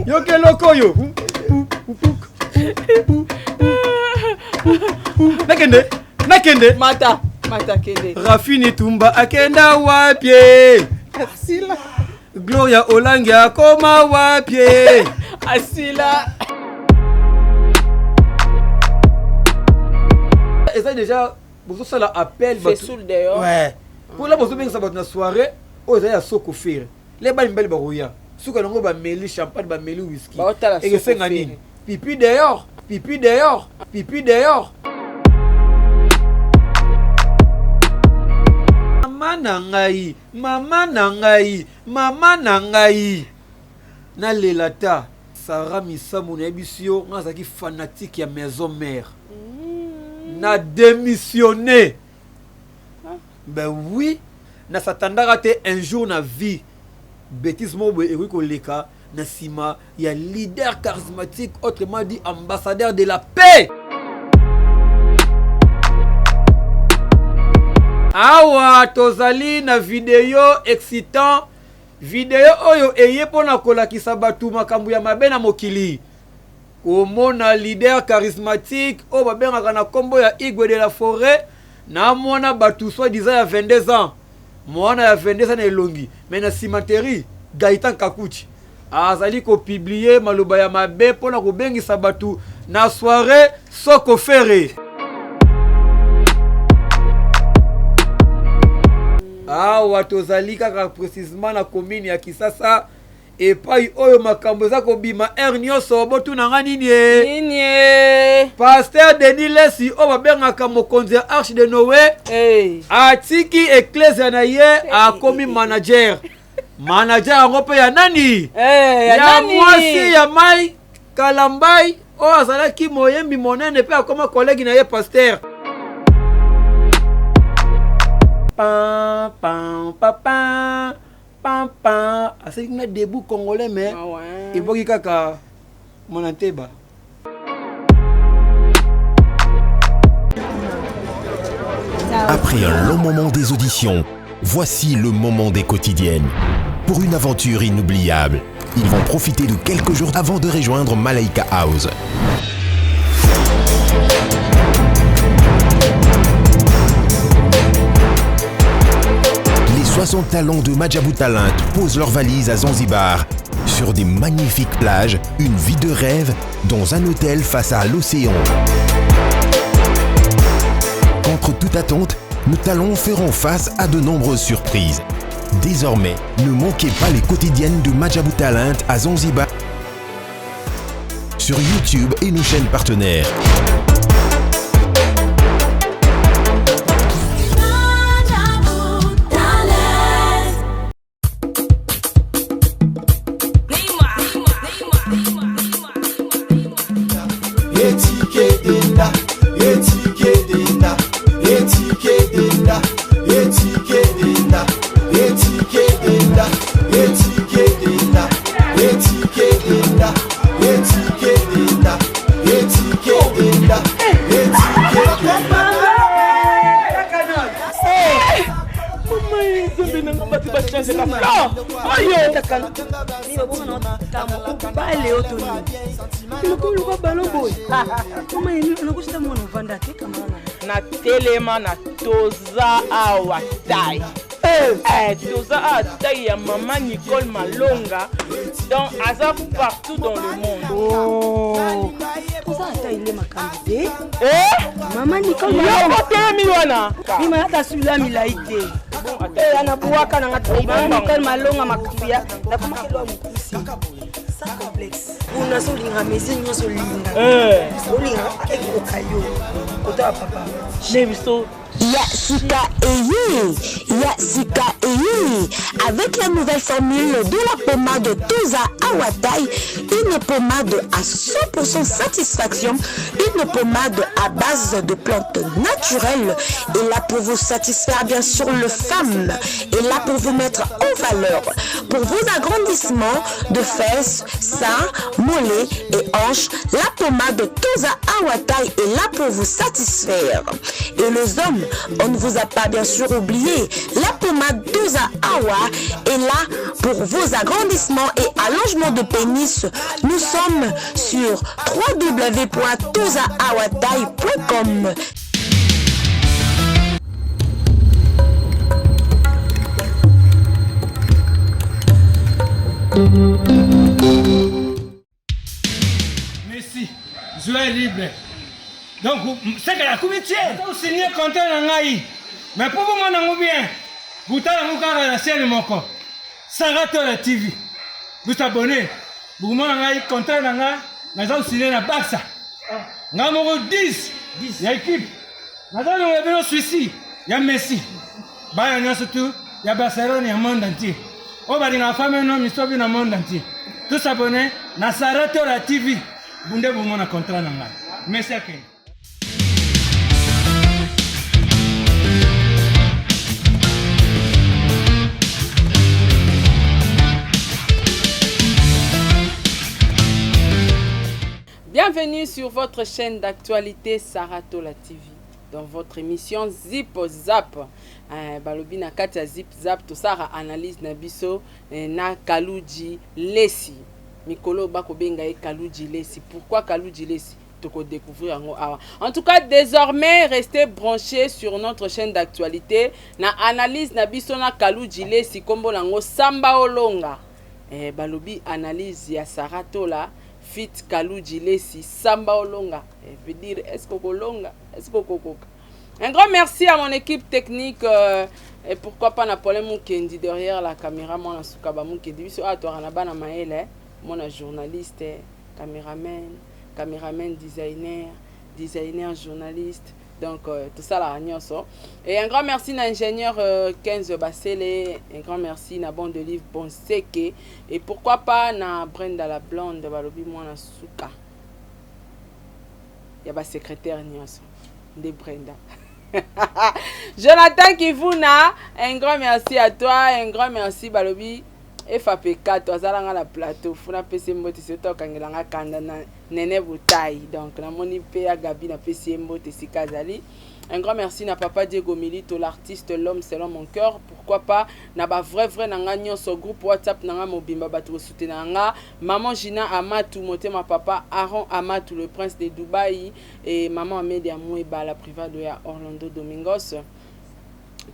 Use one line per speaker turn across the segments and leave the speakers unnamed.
Yoke lokoyo. Nakende.
Mata kende.
Rafini Tumba akenda wapi?
Asila.
Gloria Olangia akoma wapi?
Asila.
Et ça déjà, vous ça l'appel.
C'est sous d'ailleurs.
Ouais. Pour la bozo bien ça va dans soirée, oh ça y a soko faire. Les balles mbele barouya. Souka nango ba meli champagne ba meli whisky. Et que c'est ngani. Pipi dehors. Mama nangai. Na lelata Sarah Misamu na ebisio ngazaki fanatique ya maison mère. Na démissionné. Ben oui, na s'attendra rater un jour na vie. Bêtise mo et ko leka na sima ya leader charismatique, autrement dit ambassadeur de la paix. Awa tozali na vidéo excitant. Vidéo oyo eye pona kolakisa batu makambu ya mabe na mokili. Komona leader charismatique o babengaka na kombo ya Igwe de la Forêt na mona batu soi-disant ya 22 ans. Mwana ya 22 ans na elongi. Mais na cimenterie Gaëtan Kakuchi azali ko publier maloba ya mabe pona ko bengisa batu na soirée soko ferré. Watozali kaka précisément na commune ya Kisasa epai oyo makambo za kobima nyoso botu na nini Pasteur Denis Lesi o babengaka mokonzi ya Arche de Noé atiki ecclesia na ye akomi manager yango pe ya nani ya mwasi ya Mai Kalambai o azalaki moyembi monene pe akoma collègue na ye pasteur. Pam assez na debout congolais mais il faut kaka monanteba.
Après un long moment des auditions, voici le moment des quotidiennes. Pour une aventure inoubliable, ils vont profiter de quelques jours avant de rejoindre Malaika House. Les 60 talents de Madjabou Talent posent leurs valises à Zanzibar. Sur des magnifiques plages, une vie de rêve dans un hôtel face à l'océan. Contre toute attente, nos talents feront face à de nombreuses surprises. Désormais, ne manquez pas les quotidiennes de Madjabou Talent à Zanzibar sur YouTube et nos chaînes partenaires.
Na telema na toza awatai. Toza awatai ya maman Nicole Malonga. Donc Azaf partout dans le monde.
Oh. Toza awatai ile makambide. Maman Nicole Malonga.
Milwana.
Mima hata sula milaite. Anabuaka na ngatai. Maman Nicole Malonga makambia. Na kuma kelo mkusi. Sans complexe. Una solinga mezi nyo solinga. Solinga ekokayo. Kota papa.
Neviso.
Yasika Eye, avec la nouvelle formule de la pommade Toza Awatai, une pommade à 100% satisfaction, une pommade à base de plantes naturelles, et là pour vous satisfaire bien sûr le femme, et là pour vous mettre en valeur, pour vos agrandissements de fesses, seins, mollets et hanches, la pommade Toza Awatai est là pour vous satisfaire. Et les hommes, On ne vous a pas bien sûr oublié. La pommade Toza Awa est là pour vos agrandissements et allongements de pénis. Nous sommes sur www.tozaawataille.com.
Merci. Joie libre. Donc, c'est que la commission, vous signez contrat dans l'AI. Mais pour vous, mon bien, vous avez la chaîne Moko. Sarato la TV. Vous abonnez. Vous avez contrat dans l'AI. Nous avons signé la Barça. Nous avons 10. Il y a équipe. Nous avons Suisse. Il y a Messi. Il y a surtout. Il y a Barcelone. Il y a le monde entier. On va dire la famille, non, mais dans le monde entier. Tous abonnés. Nous Sarato la TV. Vous avez un contrat dans l'AI. Merci à vous.
Bienvenue sur votre chaîne d'actualité Saratola TV. Dans votre émission Zip Zap. Balobi na kati ya Zip Zap to sara analyse na biso na Kaluji Lesi. Mikolo bako benga e Kaluji Lesi. Pourquoi Kaluji Lesi? Toko découvrir en awa. En tout cas, désormais, restez branchés sur notre chaîne d'actualité na analyse na biso na Kaluji Lesi kombo nango Samba Olonga. Balobi analyse ya Saratola fit Kaluji Lesi Samba Olonga. Veut dire est-ce qu'on Olonga, est-ce qu'on kokoka. Un grand merci à mon équipe technique et pourquoi pas Napoléon Mukendi derrière la caméra, moi Sukaba Mukendi biso atora na bana maele, mon journaliste, caméraman designer journaliste. Donc tout ça la nyonso. Et un grand merci à l'ingénieur 15 Basele, un grand merci à Bon de Livre Bonseke et pourquoi pas na Brenda la blonde balobi mwana suka. Il y a ba secrétaire nyonso de Brenda. Jonathan Kivuna, un grand merci à toi, un grand merci balobi FAPK to azalanga la plateau funa pese mbote seto kangelanga kanda na nene butaille donc na moni pe ya Gabi na pese mbote sikazali. Un grand merci na papa Diego Milito l'artiste l'homme selon mon cœur, pourquoi pas na ba vrai nanga nyonso groupe WhatsApp nanga mobimba batu soutenir nanga maman Gina Amatou motema papa Aaron Amatou le prince de Dubaï et maman Amelia Moueba la private ya Orlando Domingos.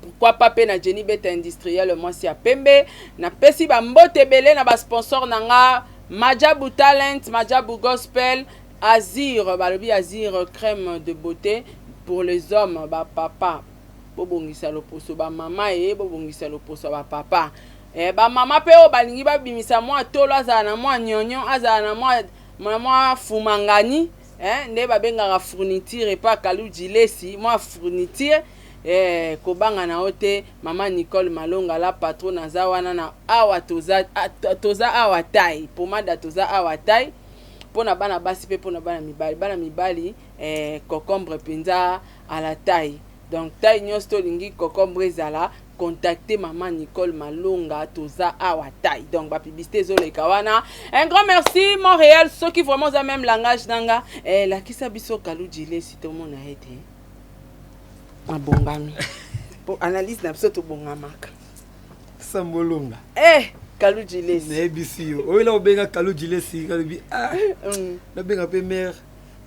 Pourquoi pas pe na Jenny Bet industriel moi si a Pembe na pesi ba mbote belé na ba sponsor nanga Majabu Talent, Majabu Gospel, Azir, balobi Azir crème de beauté pour les hommes, ba papa bobongisa loposo ba mama e bobongisa loposo ba papa ba mama pe o balingi ba bimisa moi tolo azana moi nyonyo azana moi fumangani nde ba benga fourniture pas Kaluji Lesi moi fourniture kobanga na ote mama Nicole Malonga la patron na zawana na awa toza awa tai pomada toza awa tai pona bana basi pe pona bana mibali concombre penza à la taille donc taille nyosto lingi concombre zala contacter maman Nicole Malonga toza awa tai donc ba publicité zo le kawana. Un grand merci Montréal ceux qui vraiment ont même langage nanga la kisa biso Kaluji Lesi to mona été abongami pour analyse na biso to bongamaka
Sambolonga
Kaluji Lesi
na ABC yo oila obenga Kaluji Lesi kalobi na benga pe mère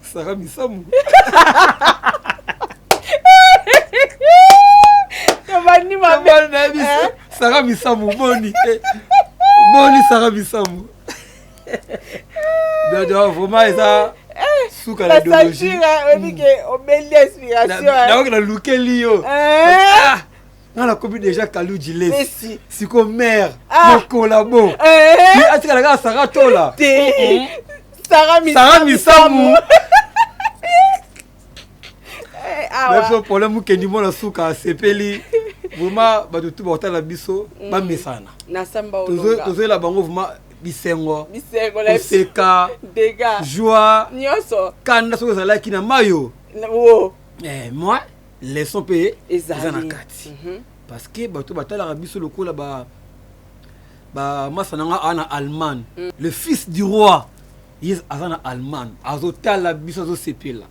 Sarah Misamu
Tabani ma
mère na ABC Sarah Misamu boni Sarah Misamu donc vraiment ça suka la idéologie
on dit que on met l'inspiration
na lukeli yo na la copie déjà Kaluji Lesi si comme mère mon collabo ni atika la Sarah Tola Sarah Misamu mais problème que ni mona suka sepeli vraiment ba tout ba la biso ba mesana
na Samba Olonga
tozo la bango vraiment bisengo la seka
dégâts
joie
nyoso
kanda so za like na mayo moi les sont payés ezanakati parce que bato batala biso lokola ba masananga ana Allemagne le fils du roi Yes, azana Allemagne azotala biso zo sepela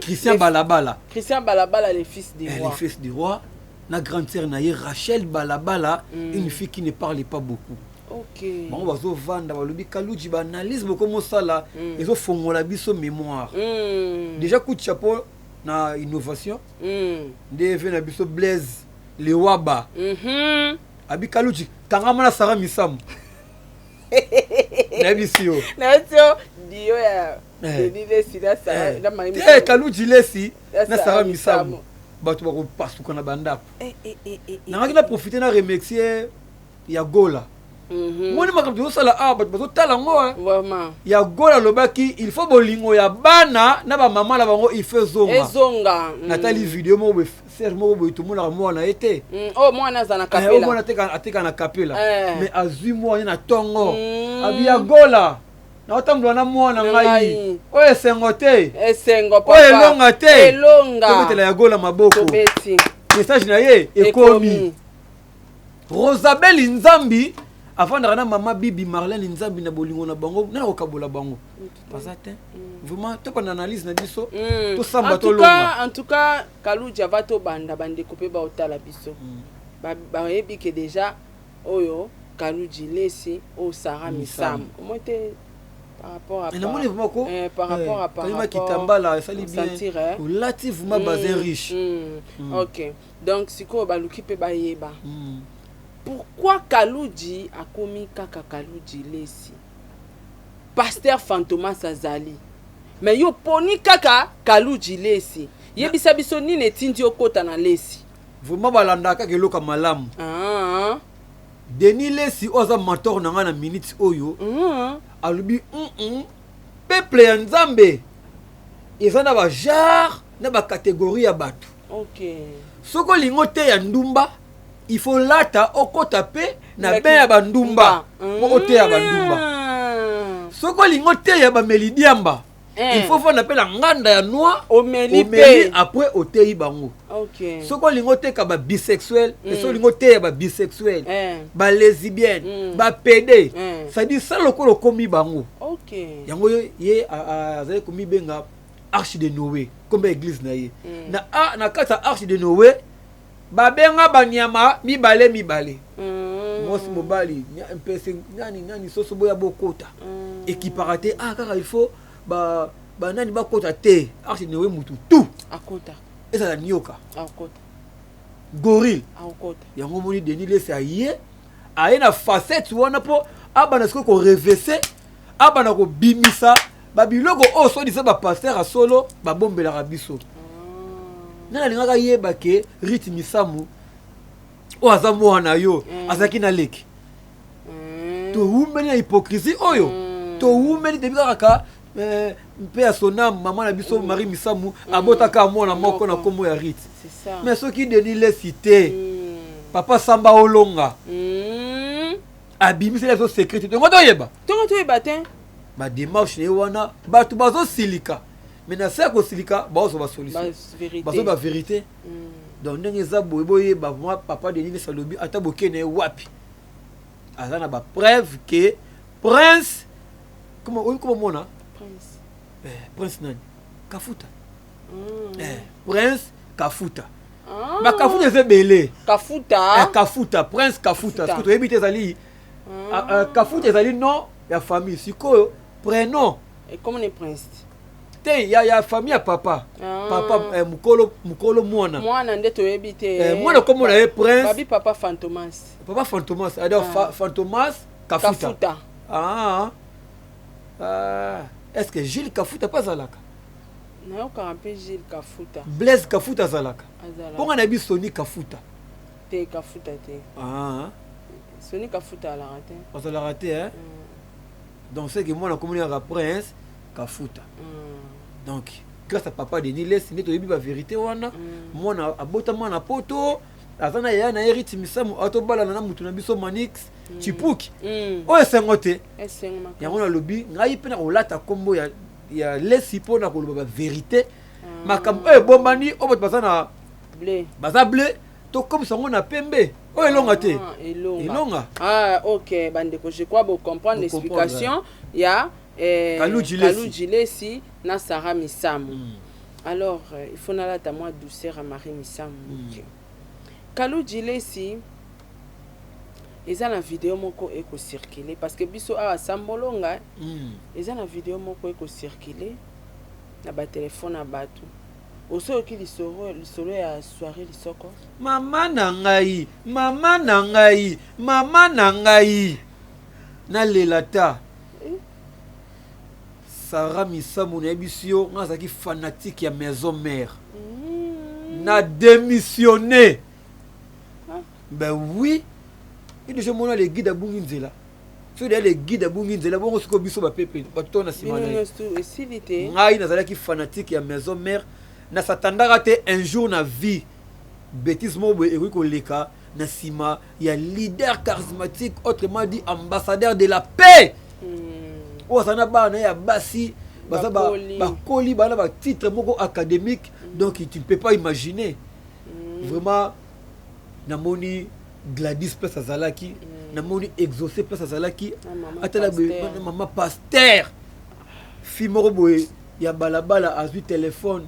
Christian Balabala.
Christian Balabala, le fils du roi.
Le fils du roi. La grande sœur naïe Rachel Balabala, une fille qui ne parlait pas beaucoup.
Ok.
Bon, on va se vendre, on va Kalouji analyse beaucoup ça là. Ils ont fondé la biso mémoire. Déjà coup de chapeau na innovation. Des na biso Blaise le Waba. Abi Kalouji kangama na Sarah Misam. Na bisio.
Na bisio dio ya. Denis sida Sarah na mari.
Kalouji lesi na Sarah Misam. Batu bako pasu kana bandako. Na ngina profiter na remercier ya Gola. Moi ni makambo sala batu bazo tala ngo.
Vraiment.
Ya Gola lobaki il faut bolingo ya bana na ba maman la bango il fait zonga.
Ezonga.
Natali vidéo mo be faire mo bo tout monde mo na été.
Oh moi na za na kapela.
Moi na ateka na kapela. Mais azui mo na tongo. Abi ya Gola. Na otambo na mo na ngai. Oye sengote.
Esengo papa.
Oye longa te.
Elonga.
Tobetela ya Gola maboko.
Tobeti.
Message na ye ekomi. Rosabelle Nzambi avant de rana maman Bibi Marlène Nzambi na bolingo na bango na kokabola bango. Pasate. Vraiment to pas analyse na biso. To samba to longa.
En tout cas, Kalouji va to banda bande couper ba otala biso. Ba yebi que déjà oyo Kalouji lesi o Sarah Misam. Comment était par rapport à par rapport
à Kitambala ça li bien relativement basé riche.
OK. Donc siko ba luki pe ba yeba. Pourquoi Kalouji a commis kaka Kalouji lesi? Pasteur Fantomas Azali. Mais yo poni kaka Kalouji lesi. Yebisa biso nini etindi okota na lesi.
Vraiment balandaka keloka malamu. Denis Lesi oza mentor na nga na minute oyo. Alubi peuple ya Nzambe. Eza na ba genre na ba catégorie ya batu.
OK.
Soko lingo te ya ndumba, il faut lata okota pe na be ya bandumba. Mo te ya bandumba. Soko lingo te ya ba melidiamba. Il faut faire appel à nganda ya noir
omeli
après au tei bango.
OK.
Soko lingo te ka ba bisexuel, et so lingo te ya ba bisexuel, ba lesbienne, ba pédé. Ça dit ça lokolo komi bango.
OK.
Yango ye azali komi benga arche de Noé, comme église na ye. Na kata arche de Noé, ba benga banyama mibale. Mosi mobali, nani soso boya bokota. Équiparate kaka il faut ba nani ba kota te arche Noé mutu tout
akota
esa la nyoka
akota
gorille
akota
yango moni Denis Lesi aye na facette wana po abana siko ko reverser abana ko bimisa ba biloko o so disa ba pasteur a solo ba bombela rabiso nana lingaka yeba ke Rite Misamu o azamu wana yo azaki na leki to umeni na hypocrisie oyo to umeni debika kaka mpe ya sonam maman na biso Marie Misamu abotaka mwana moko na kombo ya Rite.
C'est ça.
Mais soki Denis Lesi te papa Samba Olonga abimisi leso secret tongo toyeba
te
ba démarche ne wana batu bazo silika mais na sako silika bazo ba solution bazo ba vérité. Donc ndenge za boye ba moi papa Denis Lesi alobi ata bokene wapi azana ba preuve que prince comment mona Prince nani Kafuta. Prince Kafuta. Ba Kafuta c'est belé.
Kafuta.
Prince Kafuta. Ce que tu habites ezali. Kafuta ezali non ya famille. Siko prénom.
Et comment est prince?
Te ya famille ya papa. Papa mukolo mwana.
Mwana nde to habite.
Mwana comme na prince.
Babi papa Fantomas.
Papa Fantomas. Alors Fantomas Kafuta. Est-ce que Gilles Kafuta pas zalaka?
Na ko rappelle Gilles Kafuta.
Blaise Kafuta zalaka. Pourquoi na bi Sony Kafuta?
Te Kafuta te. Sony Kafuta la raté.
On l'a raté hein. Donc c'est que moi na communiqué avec prince Kafuta. Donc grâce à papa Denis Lesi neto yebi ba vérité wana moi na abota moi na poto azana ya na Rite Misamu atobala na mutu na biso Manix Chipuki. Oye sengote. Yango na lobi ngai pena olata kombo ya Lesi pona ko loba vérité. Makambo bombani obot bazana
blé.
Baza blé to comme ça on a pembe. Oye longa te. Elonga.
OK bandeko je crois vous comprendre l'explication. Ya Kalouji Lesi na Sarah Misamu. Alors, il faut n'aller à moi douceur à Marie Missam. Kalou Djilesi, ils ont la vidéo moko eko circuler parce que biso a sambolonga. Ils ont la vidéo moko eko circuler na ba téléphone à batu. Oso ki lisoro ya soirée lisoko.
Mama na ngai, mama na ngai, mama na ngai. Na lelata. Sarah Missamou na ebisio ngazaki fanatique ya maison mère. Na démissionné. Ben oui. Il déjà mon les guides à Bunginzela. So les guides à Bunginzela bon ko biso ba pepe ba tona simana. Ngai nazalaki fanatique ya maison mère na satandaka te un jour na vie. Bêtise mo et ko leka na sima ya leader charismatique autrement dit ambassadeur de la paix. Osana ba na ya basi ba koli ba na ba titre moko académique donc tu ne peux pas imaginer. Vraiment namoni Gladys place azalaki namoni exaucé place azalaki atala maman pasteur fimoro boye ya balabala azui téléphone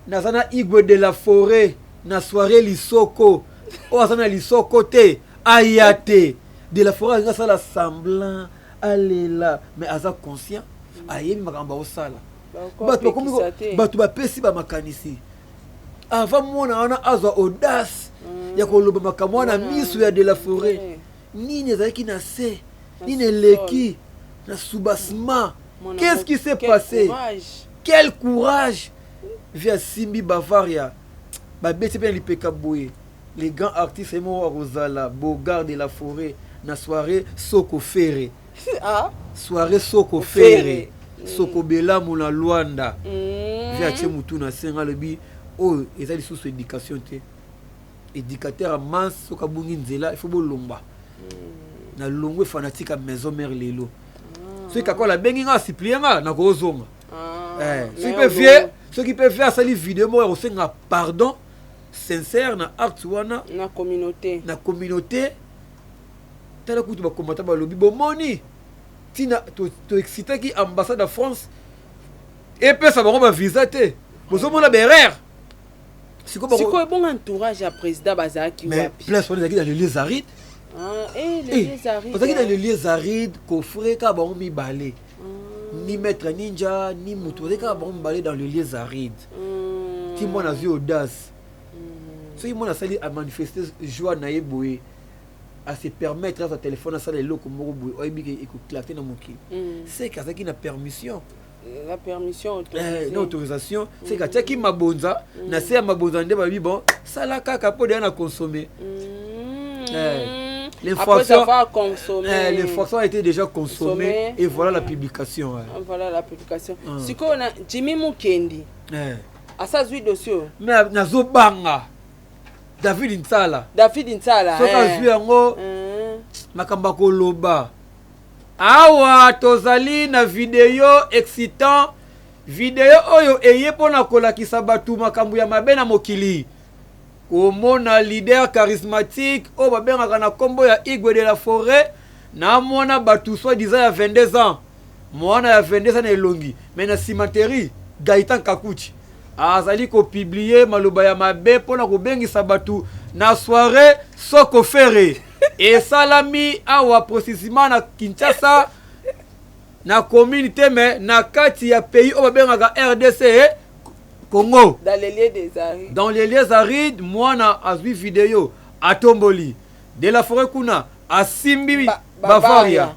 nazana Igwe de la forêt na soirée lisoko o azana lisoko te ayate de la forêt nga sala semblant alela mais aza conscient ayemi makamba osala batu bapesi ba makanisi avant mona ana azwa audace ya koloba makamwa na misu ya de la forêt nini ezalaki na se nini leki na soubassement. Qu'est-ce qui s'est passé? Quel courage via Simbi Bavaria babeti pe lipeka boye les grands artistes emo Rosala Bogard de la forêt na soirée Soko Ferré soirée Soko Ferré Soko Bela Mula Luanda via Chemutu na senga lebi oh ezali sous éducation te éducateur à Mans soka bungi nzela il faut bolomba na longwe fanatique à maison mère lelo ceux qui la bengi nga supplier nga na kozonga ceux qui peuvent faire ça les vidéos moi on nga pardon sincère na artuana
na
communauté tala kutu ba komata ba lobi bomoni tina to excité qui ambassade de France et puis ça va visa te bozomona berer.
C'est quoi bon entourage à président Bazaki?
Mais place on est dans les lieux arides.
Les lieux arides.
Parce que dans les lieux arides, coffre ka ba mi balé. Ni maître ninja, ni moto ka ba mi balé dans les lieux arides. Qui mon a vu audace. Si mon a sali à manifester joie na yeboé à se permettre à sa téléphone à ça les locaux moko boy oyebi ke éclater na moki. C'est que ça qui na permission.
La permission
autorisation c'est que qui mabonza na se mabonza nde ba bi bon sala kaka po de na consommer les forçats étaient déjà consommés et voilà la publication
siko na Jimmy Mukendi asa zui dossier
mais nazo banga David Nsala soka zui yango makamba ko loba. Awa tozali na vidéo excitant vidéo oyo eye pona kolakisa batu makambu ya mabe na mokili komona leader charismatique o babengaka na kombo ya Igwe de la forêt na mona batu soi-disant ya 22 ans mwana ya 22 ans na elongi mais na cimenterie Gaëtan Kakuchi azali ko publier maloba ya mabe pona kobengisa batu na soirée Soko Ferré et salami awa précisément na Kinshasa na communauté mais na kati ya pays o babengaka RDC Congo dans les lieux arides moi na azwi vidéo atomboli de la forêt kuna asimbi Bavaria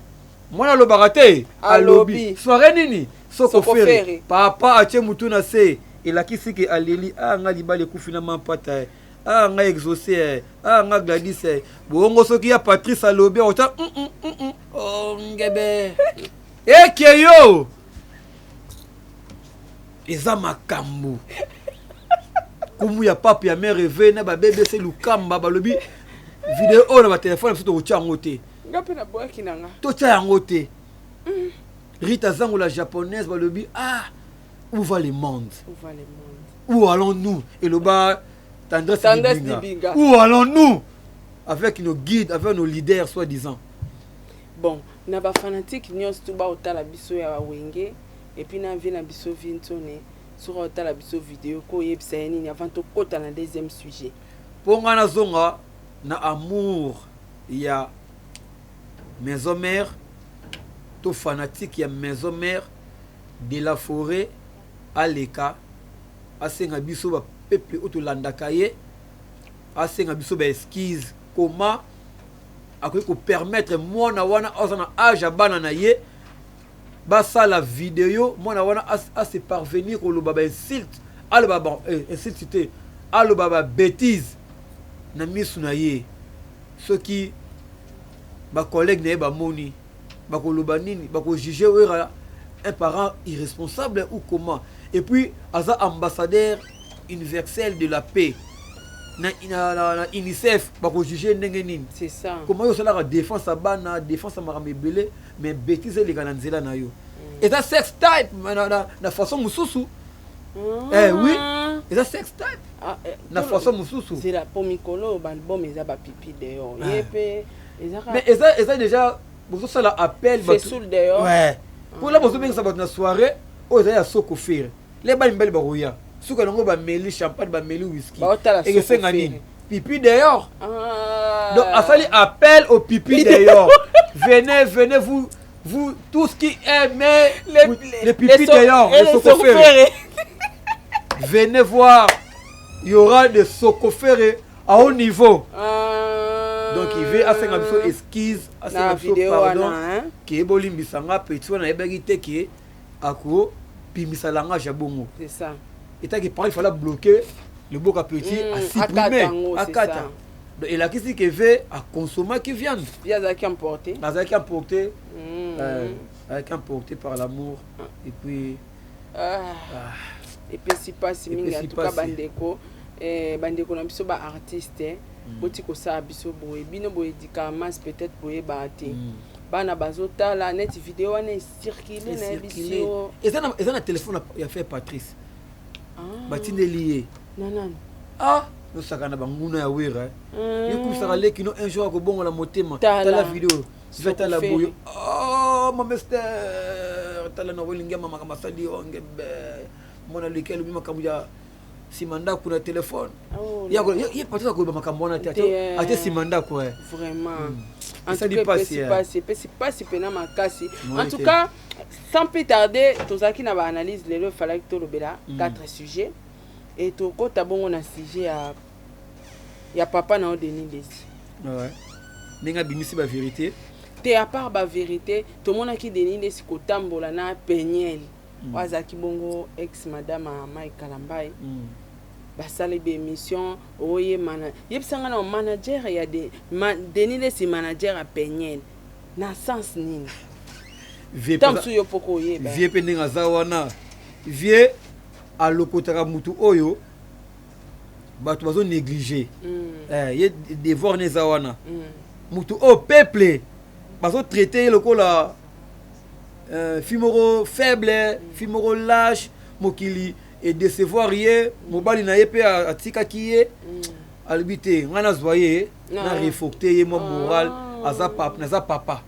moi na lobaka te alobi soirée nini Soko Ferré papa atie mutu na se elakisi ke aleli nga libale kufina mampata nga exaucé nga Gladys bongo soki ya Patrice alobi ota ngebe ekeyo eza makambo kumu ya papa ya mère rêvé na ba bébé c'est lukamba balobi vidéo na ba téléphone biso to chango te
ngapi na boaki nanga
to chango te Rita Zango la japonaise balobi où va le monde où allons-nous et le bas Tendresse Dibinga. Où allons-nous avec nos guides, avec nos leaders soi-disant?
Bon, na ba fanatique nyos tuba otala biso ya wenge et puis na vie na biso vintone sur la vidéo ko yebisa nini avant to kota na deuxième sujet.
Pour nga nazonga na amour ya maison mère to fanatique ya maison mère de la forêt aleka asenga biso ba peuple otolandaka ye asenga biso ba esquisse comment akoki ko permettre mwana wana ozana âge bana na ye basa la vidéo mwana wana a se parvenir au baba insulte al baba insulte al baba bêtise na misu na ye ceux qui ba collègue na ba moni ba koloba nini ba ko juger un parent irresponsable ou comment. Et puis aza ambassadeur universel de la paix na UNICEF ba ko juger ndenge nini.
C'est ça.
Comment yo sala défense à bana défense à maramebele mais bêtise les gana nzela na yo. Et ça sex type na façon mususu. Oui. Et ça sex type. Na façon mususu.
C'est la pomikolo bon mais ça ba pipi dehors. Yepé.
Mais ça déjà vous ça la appel
ba sous dehors.
Ouais. Pour la bozo bien ça va na soirée, oh ça ya soko faire. Les ba mbele ba roya. Suka nango ba meli champagne ba meli whisky.
Et
que c'est ngani. Pipi dehors. Donc a fallu appel au pipi dehors. Venez vous tous qui aimez les pipis dehors, les sokoférés. Venez voir. Il y aura des sokoférés à haut niveau. Donc il veut à faire une esquisse, à faire une pardon, qui est boli misanga petit on a ébégité qui est à quoi puis misalanga jabongo.
C'est ça.
Et tant qu'il il fallait bloquer le boca petit à supprimer à kata. Donc il a qui qui veut à consommer qui viande.
Il y a qui emporté.
Avec emporté. Avec emporté par l'amour et puis
et puis si pas si minga en tout cas bandeko bandeko na biso ba artiste boti ko sa biso boye bino boye dikamas peut-être boye baate bana bazota la net vidéo wana circuler na biso
et ça na téléphone ya fait Patrice batine lié
non
no sakana banguna ya wera yeku saka leki no un jour ko bongo la motema la vidéo fait la boyo ma mister tala no wolinga mama kama sadi ongebe mona lekel bima kamuja simanda kuna téléphone yako ye patata ko bama kamona ate simanda ko
vraiment en tout cas c'est pas pena makasi en tout cas sans plus tarder tozaki na ba analyse lelo fallait que to lobela 4 sujets et to kota bongo na sujet ya papa na Denis Desi
ouais ninga bimisi ba vérité
te à part ba vérité to mona ki Denis Desi ko tambola na Peniel wazaki bongo ex madame Mike Kalambai basale be émission oye mana yebsanga na manager ya Denis Desi manager a Peniel na sens nini tamsu yo poko yeba
vie pe ninga zawana vie a lokotaka mutu oyo batu bazo négliger ye devoir ne zawana mutu o peuple bazo traiter lokola fimoro faible fimoro lâche mokili et décevoir ye mobali na ye pe atika kiye albité ngana zwaye na refocter ye mo moral aza papa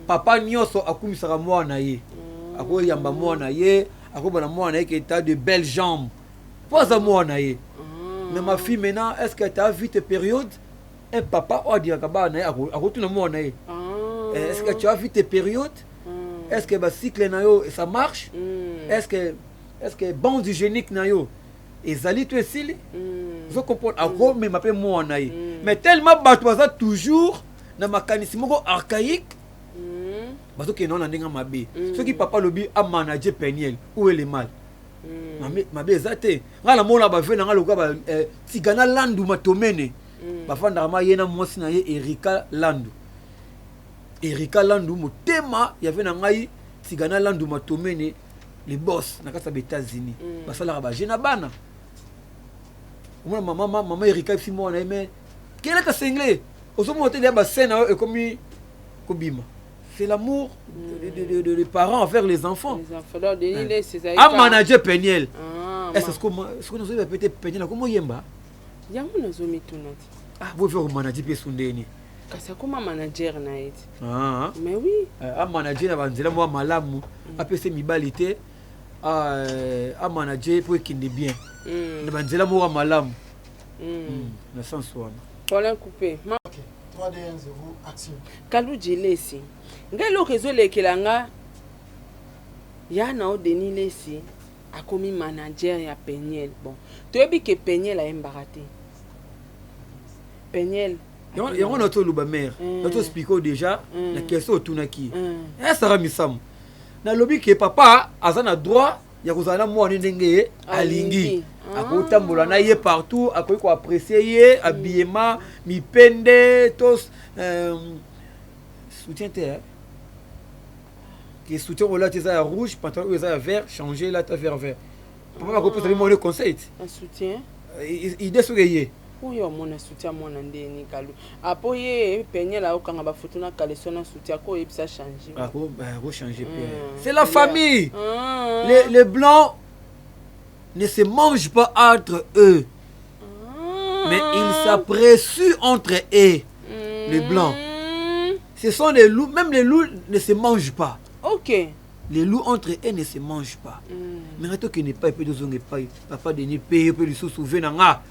papa nyoso akumisaka mwana ye akoyamba mwana ye akobana mwana ye qui est de belles jambes pas à mwana ye mais ma fille maintenant est-ce que tu as vu tes périodes un papa o dire kabana ye akotuna mwana ye est-ce que tu as vu tes périodes est-ce que ba cycle na yo ça marche est-ce que bon hygiénique na yo ezali to esili je comprends ako mais m'appelle mwana ye mais tellement bato baza toujours na makanisi moko archaïque bato ke non na ndinga mabe ceux qui papa lobi a manager Peniel où est le mal mabe ezate ngala mona ba vena ngala ko ba tigana landu matomene ba fanda ma yena mwasi na ye Erika Landu motema ya vena ngai tigana landu matomene les boss na kasa États-Unis basala ba jena bana maman Erika fi mona mais quel est ta singlé oso monter ya ba scène et comme kobima c'est l'amour des parents envers les enfants.
Les enfants, c'est
un manager Peniel. Est-ce que nous avons peut-être Peniel comment yemba?
Yango nazomi tunati.
Vous faire manager pe sundeni.
Kasa comme manager na eti.
Mais
oui.
Un manager na banzela moi malamu apese mibalité à manager pour qu'il est bien. Le banzela mora malam. Le sens wana.
Paulin coupé.
OK. 3 2 1 0 action.
Kalou Djilesi. Ngelo rezo lekelanga. Ya na o Denis Lesi a commis manager ya Peniel. Bon. Tu as vu que Peniel a embarrassé. Peniel.
Il y a un autre mère. Notre expliqué déjà la question autour de qui. Ça sera misam. Na lobby que papa azana droit ya kozala mwana ndenge alingi. Akotambola na ye partout, akoki apprécier ye habillement, mipende, tos soutien te. Que soutien au là tu as rouge, pantalon tu as vert, changer là tu vert vert. Papa va proposer mon conseil.
Un soutien.
Idée sur ye.
Oui, mon soutien mon ndeni kalu. Apoye Peniel la okanga ba photo na kalesona soutien ko et ça changer.
Ah ko changer c'est la famille. Les blancs ne se mangent pas entre eux. Mais ils s'apprécient entre eux. Les blancs. Ce sont les loups, même les loups ne se mangent pas.
OK.
Les loups entre eux ne se mangent pas. Mais quand tu n'es pas peu de zone pas papa Denis paye peu du sous venanga.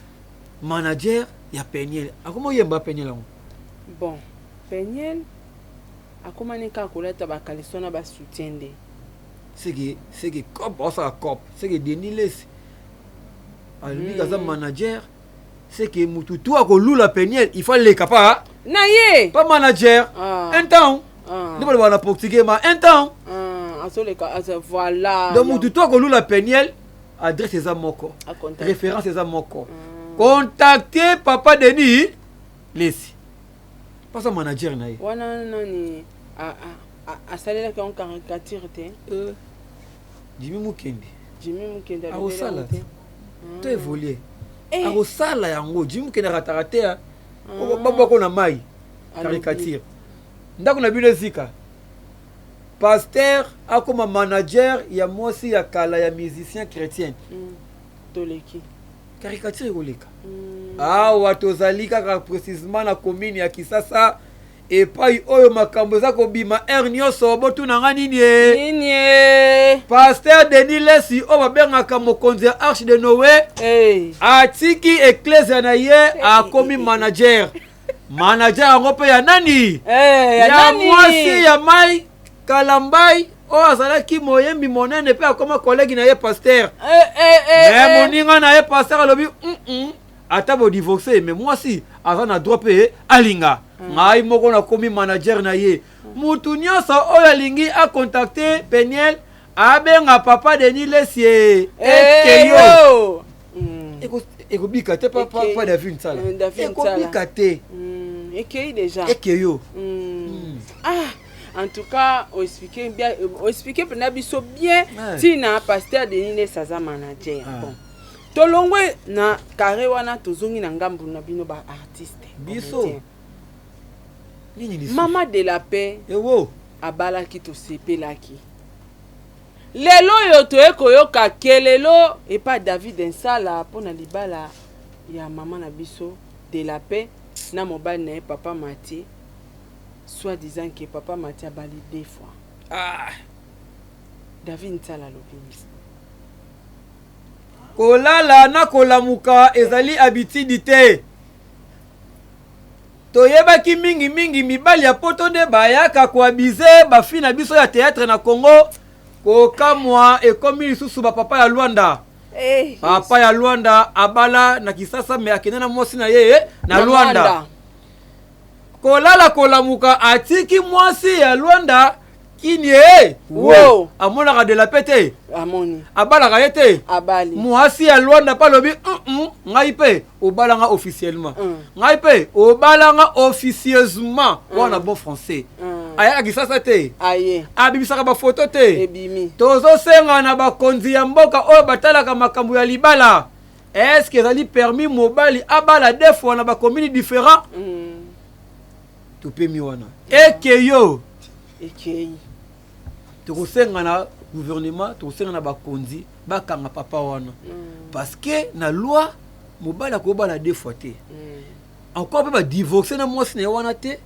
Manager, il y a Peniel. Comment yemba Peniel là?
Bon, Peniel a comment ne ka koleta ba kalesona ba soutien de.
C'est que cop ça cop, c'est que Denis laisse. Lui gaza manager, c'est que mututu a ko lula Peniel, il faut les capable.
Na ye.
Pas manager. Un temps. Ne pas le portugais mais un temps.
Voilà.
Donc mututu a ko lula Peniel, adresse ses amoko. Référence ses amoko. Contactez papa Denis Lesi. Pas ça manager na ye.
Wana nani a salela ka on caricature te.
Jimmy Mukende.
A
osala. Tu évolué. A osala yango Jimmy Mukende ratarate a. Baba ko na mai. Caricature. Ndako na bile zika. Pasteur a comme manager ya mosi ya kala ya musicien chrétien.
Toleki.
Caricature goleka. Watozali kaka précisément na commune ya Kisasa et pai oyo makambo za ko bima nyonso botu na ngani
nini
Pasteur Denis Lesi o babengaka mokonzi ya Arche de Noé atiki ecclesia na ye akomi manager yango pe ya nani ya mwasi ya mai Kalambai azalaki moyembi monene pe akoma collègue na ye pasteur mais moninga na ye pasteur alobi ata bo divorcer mais moi si azana droit pe alinga ngai moko na komi manager na ye mutu nyonso oyo alingi a contacter Peniel abenga papa Denis Lesi ekeyo ekobika te papa David Nsala ekobika te
ekeyi déjà
ekeyo.
En tout cas, on explique bien tina pasteur Denis Lesi aza manager. Bon. Tolongwe na kare wana tozongi na ngambu na bino ba artiste.
Biso.
Mama de la paix.
Ewo.
Abala ki to sepelaki. Lelo yo to ekoyoka kelelo et pas David Nsala pona libala ya mama na biso de la paix na mobile na papa Mathieu. Soit disant que papa Mathieu a bali 2 fois. David Nsala lobini.
Kolala na kolamuka ezali habitude. Toyebaki mingi mibali ya poto de bayaka ko abize ba fina biso ya théâtre na Congo. Kokamwa ekomi lisusu ba papa ya Luanda. Papa ya Luanda abala na Kisasa me akena na mosi na ye na Luanda. Kolala kolamuka atiki mwasi ya Luanda kinie
wow
amona de la pete
amoni
abala kayete
abali
mwasi ya Luanda pa lobi ngai pe obalanga officiellement ngai pe obalanga officieusement wana bon français aya Kisasa te
aye
abibisaka ba photo te
ebimi
tozo senga na bakonzi ya mboka oyo batalaka makambo ya libala. Est-ce que ezali permis mobali abala 2 fois na ba commune différents? Tupemi wana ekeyo
ekeyi
tokosenga na gouvernement tokosenga na bakonzi bakanga papa wana parce que na loi mobali akobala 2 fois te encore ba divorcer na mwasi na wana te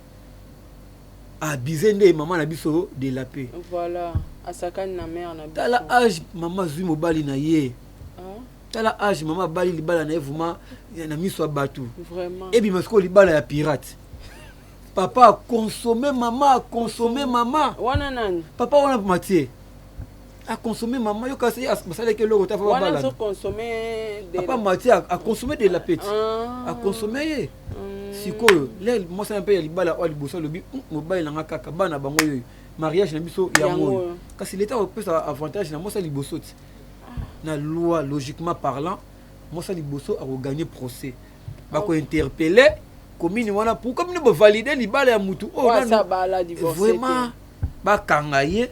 abize nde mama na biso de la paix.
Voilà asakani na mère na
tala âge mama zui mobali na ye tala âge mama bali libala na ye vraiment na miso ya bato
vraiment
ebima sikoyo libala ya pirate papa a consommé mama
wana nani
papa wana matie a consommé maman yo kasi basalaki eloko ta fa
wana zo consommer de
papa matie a consommé de la pete a consommé ye sikoyo le mwasi na mpe ya libala oyo liboso alobi mobali nanga kaka bana bango yoyo mariage na biso yango kasi leta opesa avantage na mwasi liboso ti na loi logiquement parlant mwasi liboso akogagner procès bakointerpelle commune wana pourquoi mine bovalider libala ya mutu oyo vraiment bakanga ye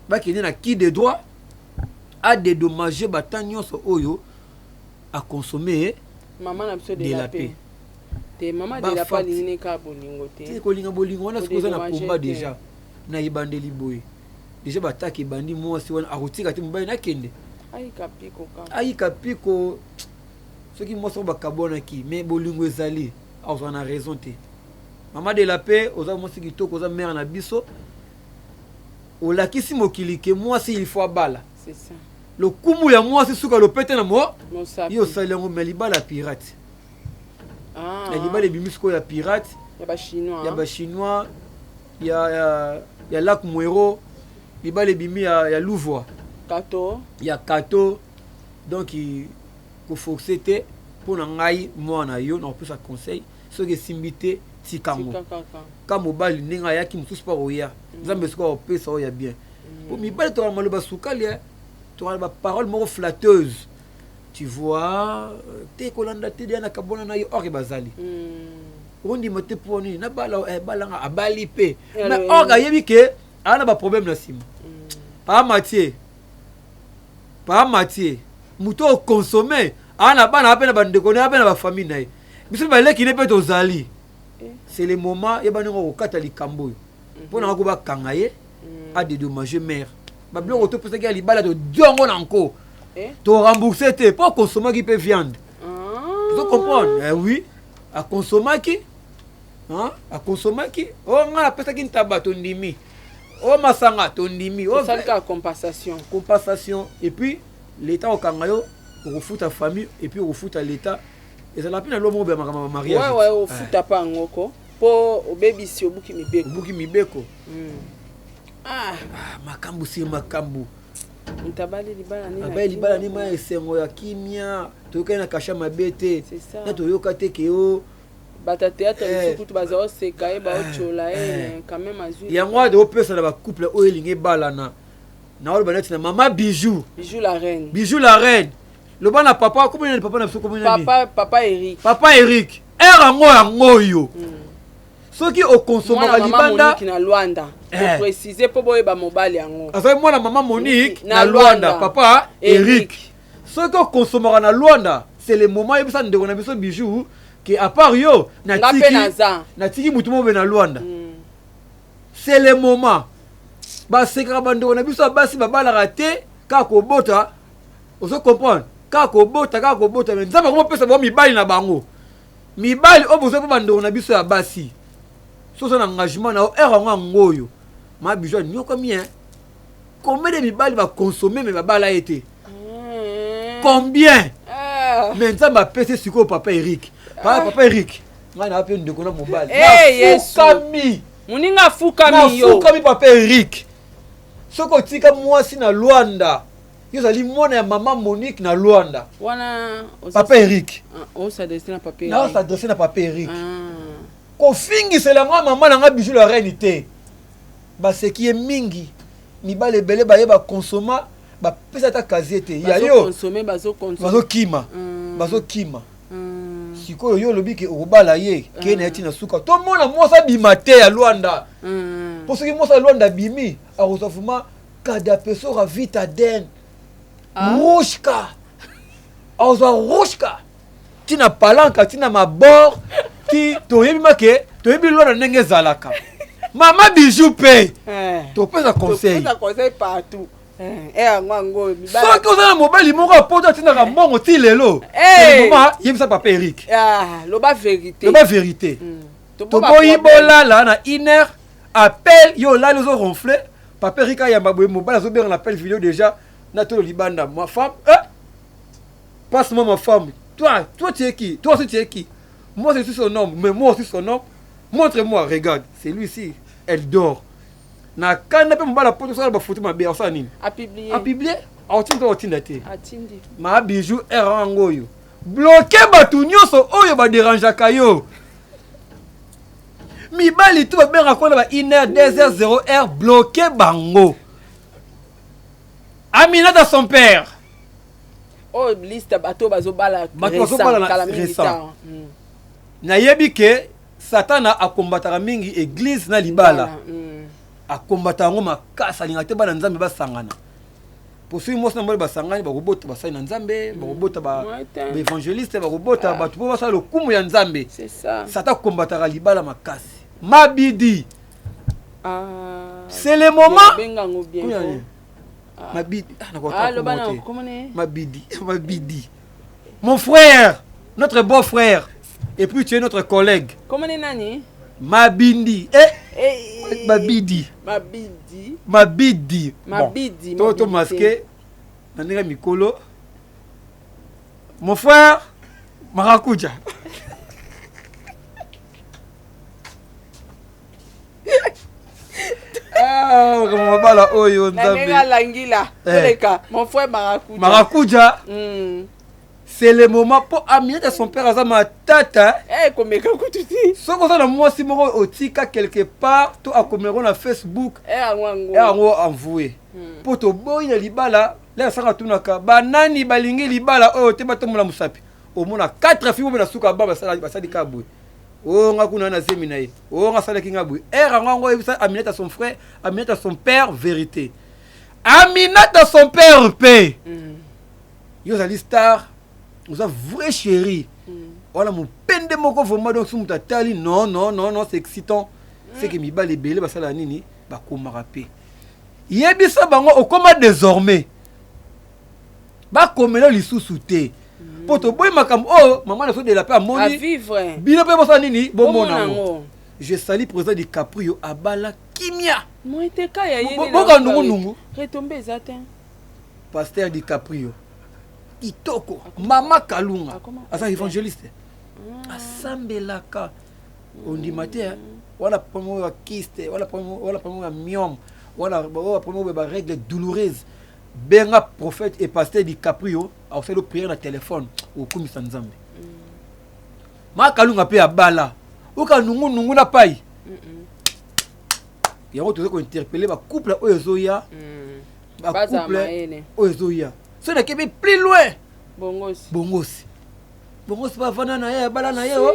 bakende na qui de droit a dédommager bata nyonso oyo a consommer
maman na biso de la paix te maman de la paix ni ka bolingo te
kolinga bolingo wana sikoza na pomba déjà na ibandeli boye déjà bataki bandi mwasi wana akotika te mobali nakende ayika piko soki mwasi bakabonaki mais bolingo ezali akozwa na raison te maman de la paix oza mwasi kitoko oza mère na biso olakisi mokili ke mwasi il faut abala
c'est ça
le kumu ya mwasi suka lopete na mo yo sali yango mais libala pirate ya libala ebimi sikoyo ya pirate ya bachinois ya lac Mwero libala ebimi ya Louvois ya kato donc koforce te mpo na ngai mwana yo na kopesa conseil soki esimbi te tikango ka mobali ndenge ayaki mosusu mpa koya nzambe soki akopesa oyo ya bien po mibali tokala maloba sukali tokala baparole moko flatteuse tu vois te kolanda te deya na kabona na yo orke bazali ondima te mpo nini nabala balanga abali mpe mais orke ayebi ke aa na baproblème na nsima pa matie moto okonsome aa na bana ape na bandeko ne ape na bafamille na ye biso baleki ne mpe tozali c'est le moment ya baningo kokata likambo oyo mpo nanga ko bakanga ye adédommager mère babiloko topesaki ya libala todiongo na nko torembourse te mpo akonsomaki mpe viande ozo comprendre oui akonsomaki oyo ngai napesaki ntaba tondimi oyo masanga tondimi
osalika
compensation et puis l'état okanga yo okofuta famille et puis okofuta l'état ezala mpe na lomo obe makambo mariage
ofuta pa ngoko mpo obebisi obuki
mibeko makambo siri makambo abali libala ni maya esengo ya kimia toyokani na kasha mabe te na toyoka te ke o
bata théâtre lisuku tu baza oseka ye baocola ye quand même azwi
yango ade opesa na bacouple oyo elingi ebalana na oloba neti na mama bijou la reine loba na papa komoni nani papa na biso komoni nani papa Eric yango oyo soki okonsomaka libanda
na Luanda préciser po boyeba mobali yango
azali mwana mama Monique na Luanda papa Eric soki okonsomaka na Luanda c'est le moment yebisa ndeko na biso bijou que à part yo natiki mutu mobe na Luanda c'est le moment basekaka bandeko na biso basi babalaka te kaka kobota ozo comprendre kaka kobota mais nzambe akomopesa bango mibali na bango mibali oyo bozo mpo bandeko na biso ya basi soso na engagement na yango yango oyo ma bijou anyokomi combien de mibali bakonsome me babala ye te combien mais nzambe apesi sikoyo papa Eric papa Eric ngai na ape ndeko na mobali
moninga afukami
papa Eric soki otika mwasi na Luanda yo ozali mwana ya mama Monique na Luanda papa Eric osadresse na papa Eric kofingisela yango mama na nga bijou la reine te baseki ye mingi mibali ebele baye bakonsoma bapesa ata kazie te ya yo bazokima sikoyo yo olobi ke okobala ye ke na ye ntina suka tomona mwasi abima te ya Luanda mpo soki mwasi ya Luanda abimi akozwa vraimen kadapesora vitaden rushka akozwa rushka ntina palanka ntina mabor ti toyebi make toyebi Luanda ndenge ezalaka mama bijou mpe topesa conseil soki oza na mobali moko apoto atindaka mbongo ti lelo moma yebisa papa Eric
loba vérité
toboyi bolala na 1 heure appel yo olali ozo ronfle Papa Rika Yamaboué, mon bal, on appelle vidéo déjà. Nato Libanda, ma femme, passe-moi ma femme. Toi tu es qui? Toi aussi tu es qui? Moi je suis son homme, mais moi aussi son homme. Montre-moi, regarde, c'est lui ici. Elle dort. Na canapé mon bal, la porte, ça va foutre ma belle, ça nini.
A publié.
A publié? A otindi otindate.
Atindi.
Ma bijou erangoyo. Bloqué batu nyonso oyo ba dérangeaka yo. Mibali tout ba raconter ba 1h 2h 0h bloqué bango. Aminata son père.
Oh liste bato bazobala
récent. Nayebi ke Satan a combattre mingi église na libala. A combattre ngo makasa linga te bana nzambe basangana. Pour ceux qui sont basangani ba robota basai na nzambe, ba robota ba évangéliste ba robota ba tu peux le kumu ya nzambe.
C'est ça.
Satan combattre libala makasi. Mabidi. C'est le moment.
Bengango bien.
Mabidi. Mabidi. Mon frère, notre beau-frère, et puis tu es notre collègue.
Comment est nani?
Mabindi. Mabidi.
Mabidi.
Mabidi.
Mabidi.
Toto masqué. Nanega Mikolo. Mon frère, Marakuja.
Mon frère Marakuja.
Marakuja. C'est le moment pour amener son père à ma tata. Ce qu'on a moi si mon otika quelque part, tout a comme on a Facebook. Et on envoyé. Pour to boy na libala, là ça tunaka banani balingi libala oh te batomola musapi. Au moins 4 filles na suka baba basali kabwe. Oh ngakuna na semina ye. Oh ngasala kingabwe. Rango ebisa Aminata son frère, Aminata son père vérité. Aminata son père paix. Yo zali star. Nous avons vrai chéri. Voilà mon peine de moko vraiment donc sous tali non c'est excitant. C'est que mi ba les belé ba sala nini ba komarapé. Yebisa bango au coma désormais. Ba komela lisusu te. Poto boy makam oh maman na so de la paix moni.
À vivre.
Bino pe bosa nini bon monango. Je salue président DiCaprio abala kimia.
Moi te ka ya yene.
Boka nungu.
Retomber zatin.
Pasteur DiCaprio. Itoko, Mama Kalunga, asa évangéliste. Asambelaka. On dit matin, voilà promo à kiste, voilà promo à miom, voilà promo à règles douloureuses. Benga prophète et pasteur DiCaprio a fait le prière dans téléphone au Kumisa Nzambe. Ma Kalunga pe abala. Oka nungu na pai. Il y a autre qu'on interpeller ba couple oyozoya. Ba couple oyozoya. Ce n'est que plus loin. Bongosi ba vana na ye bala na ye o.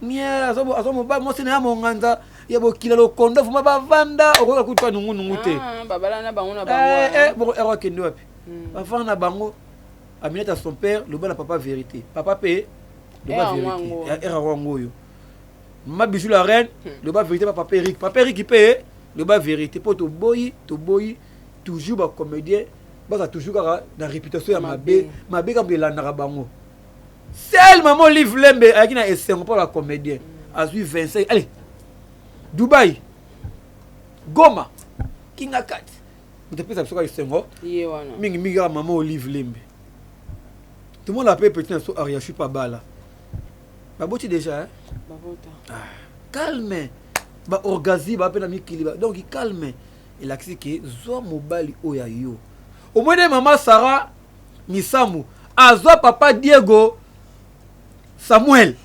Nia azomo ba mosi na mo nganda ya bo kila lo kondo fuma ba vanda okoka kutwa nungu te.
Babala na bango na bango.
Bon ero kende wapi. Ba vana bango Aminata son père le bala papa vérité. Papa paye le bas vérité. Era wango yo. Ma bijou la reine le bas vérité papa Eric. Papa Eric qui paye le bas vérité pour to boy toujours ba comédien. Bah toujours dans la réputation de Mabé comme il en a bango. Seul maman livre lembe avec na essai pour la comédien. A suivi 25. Allez. Dubaï. Goma. Kinga kat. Vous te pèse à ce que c'est moi. Mingi maman livre lembe. Tout le monde l'appelle petit so aria je suis pas bas là. Ba boti déjà hein.
Ba bota.
Calme. Ba orgazi ba pena mikili. Donc calme. Et là c'est que zo mobile oya yo. Au moins de maman Sarah Misamu azwa papa Diego Samuel.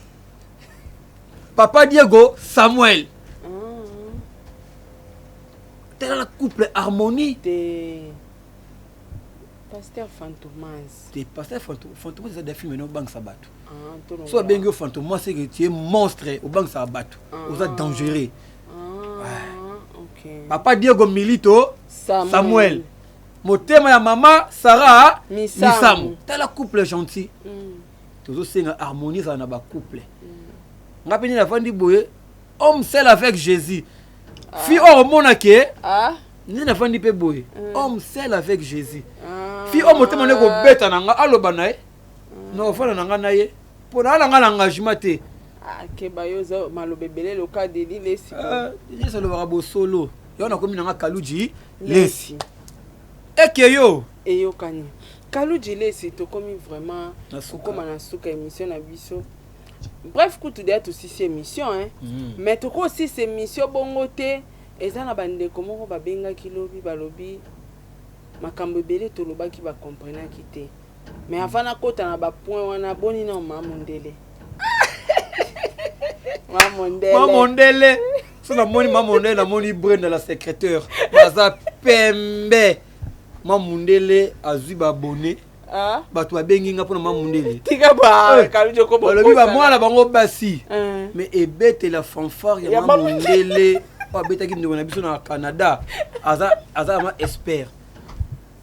Papa Diego Samuel. T'es dans la couple harmonie.
T'es pasteur Fantomas.
T'es pasteur Fantomas c'est des films no bank sabato. Soit bengo Fantomas c'est que tu es monstre au bank sabato. Vous êtes dangereux.
OK.
Papa Diego Milito Samuel. Motema ya maman Sarah Misamu. T'as la couple gentil. Toujours c'est une harmonie ça na ba couple. Ngapeni la vandi boye homme seul avec Jésus. Fille au monake. Ni na vandi pe boye. Homme seul avec Jésus. Fille au motema ne ko beta nanga aloba na ye. No fana nanga na ye. Pour na nga engagement te.
Ke bayoza malobebele loka de lilesi.
Ça le va bo solo. yo na komi nanga Kaluji Lesi eke yo
eyokani Kaluji Lesi tokomi vraiment kokoma na suka émission na biso. Bref, kutu de tout si émission hein. Mais to ko si émission bongo te eza na bande komoko babenga kilobi balobi makambo belé to lobaki ba comprendre kité. Mais avant na kota na ba point wana boni na Mamundele.
Mamundele. So na moni Mamundele na moni Brenda la secrétaire. Baza pembe. Mamundele azui ba bonnet. Ah, bato babengi nga pona Mamundele.
Tika ba Kaluji ko bo.
Balobi ba mwana bango basi. Mais ebete la fanfare ya Mamundele. Ba beta ki ndona biso na Canada. Aza ma expert.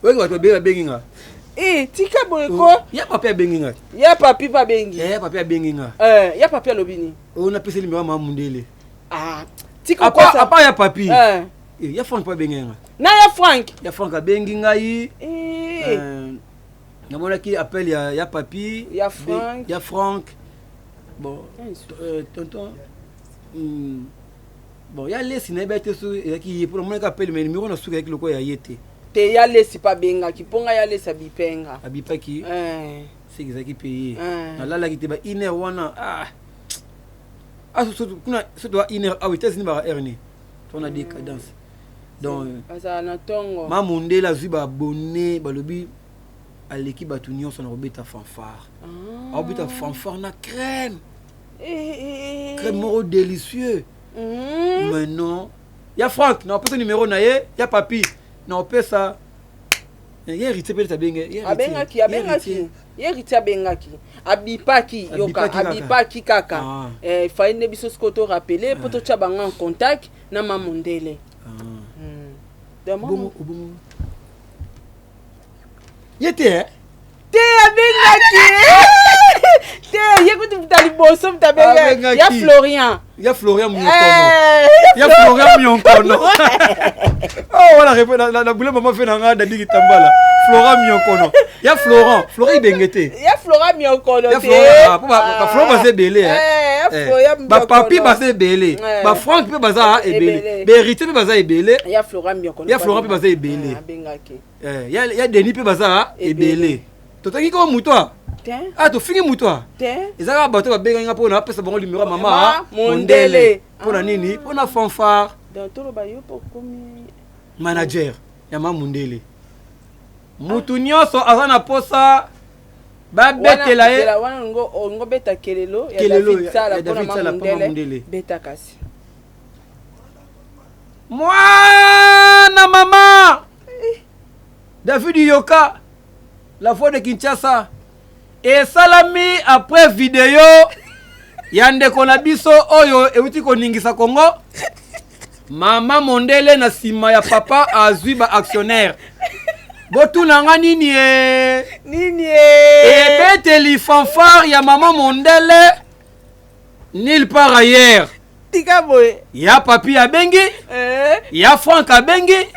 Oyo bato babengi nga.
Tika boyeko.
Ya papi abengi nga.
Ya papi pa bengi.
Ya papi abengi nga.
Ya papi alobini.
On a pese numéro Mamundele.
Ah, tika ko sa.
Apa ya papi. Ya Frank pa bengi nga.
Na ya Frank.
Ya Frank abengi nga yi. Namona ki appelle ya papi.
Ya Frank.
Ya Frank. Bon, tonton. Bon, ya Lesi na bete su ki pour mon appelle mais numéro na su avec loko ya yete.
Te ya Lesi pa benga ki ponga ya Lesi abipenga.
Abipaki. C'est qui paye. Na la ki te ba iner wana ce doit iner à vitesse ni ba erni. On a décadence. Donc
asa na tongo.
Mamundele azui ba abonné balobi à l'équipe à Tunyon son robeta fanfare. Robeta fanfare na crème. Crème moro délicieux. Mais non. Ya Frank, na opé numéro na ye, ya papi. Na opé ça. Ya hérité peut ta benga.
Abengaki. Hérité abengaki. Abipaki yoka, abipaki kaka. Fa ine biso skoto rappeler poto tcha banga en contact na Mamundele.
Bomo. Yete
te abengaki te yekuti mtali boso mtabenga ya Florian
Mionkono oh voilà la boule maman fait nanga dadi kitambala Florian Mionkono ya Florian bengete
ya Florian Mionkono
ya Florian ba Florian ba belé ba papi ba belé ba Frank pe baza ebelé ba hérité pe baza ebelé
ya Florian Mionkono
pe baza ebelé
abengaki
ya Denis pe baza ebelé totangi ko mutwa to fingi mutwa ezaka bato babenga pona pesa bango numéro mama Mondele pona nini pona fanfare
donc to ba yo komi
manager ya Mamundele mutu nyonso aza na posa babetela ye
wana ngo beta kelelo ya David Sala pona Mamundele beta kasi
mwana mama David Yoka la voix de Kinshasa et salami après vidéo yande kona biso oyo euti koningisa Kongo mama Mondele na sima ya papa azui ba actionnaire botuna nga nini ebeteli fanfare ya mama Mondele nulle part ailleurs
tika boy
ya papi abengi ya Frank abengi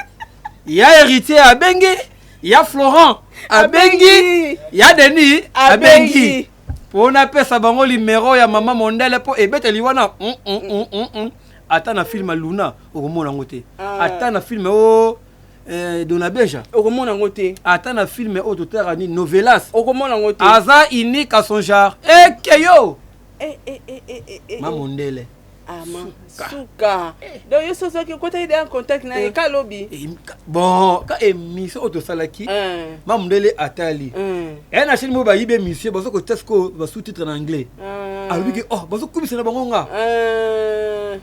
ya héritier abengi ya Florent abengi ya Denis abengi pona pesa bango numéro ya mama Mondele po ebeteli wana ata na film Luna okomona ngote ata na film Dona Beja
okomona ngote
ata na film Totera ni Novelas
okomona ngote
aza unique à son genre keyo mama Mondele
suka donc yo soso ki kota ide en contact na ka lobby
bon ka émission auto salaki Mamundele atali na chaîne mo ba yibe monsieur bazo ko tesco ba sous-titre en anglais alors que bazo kubisa na bango nga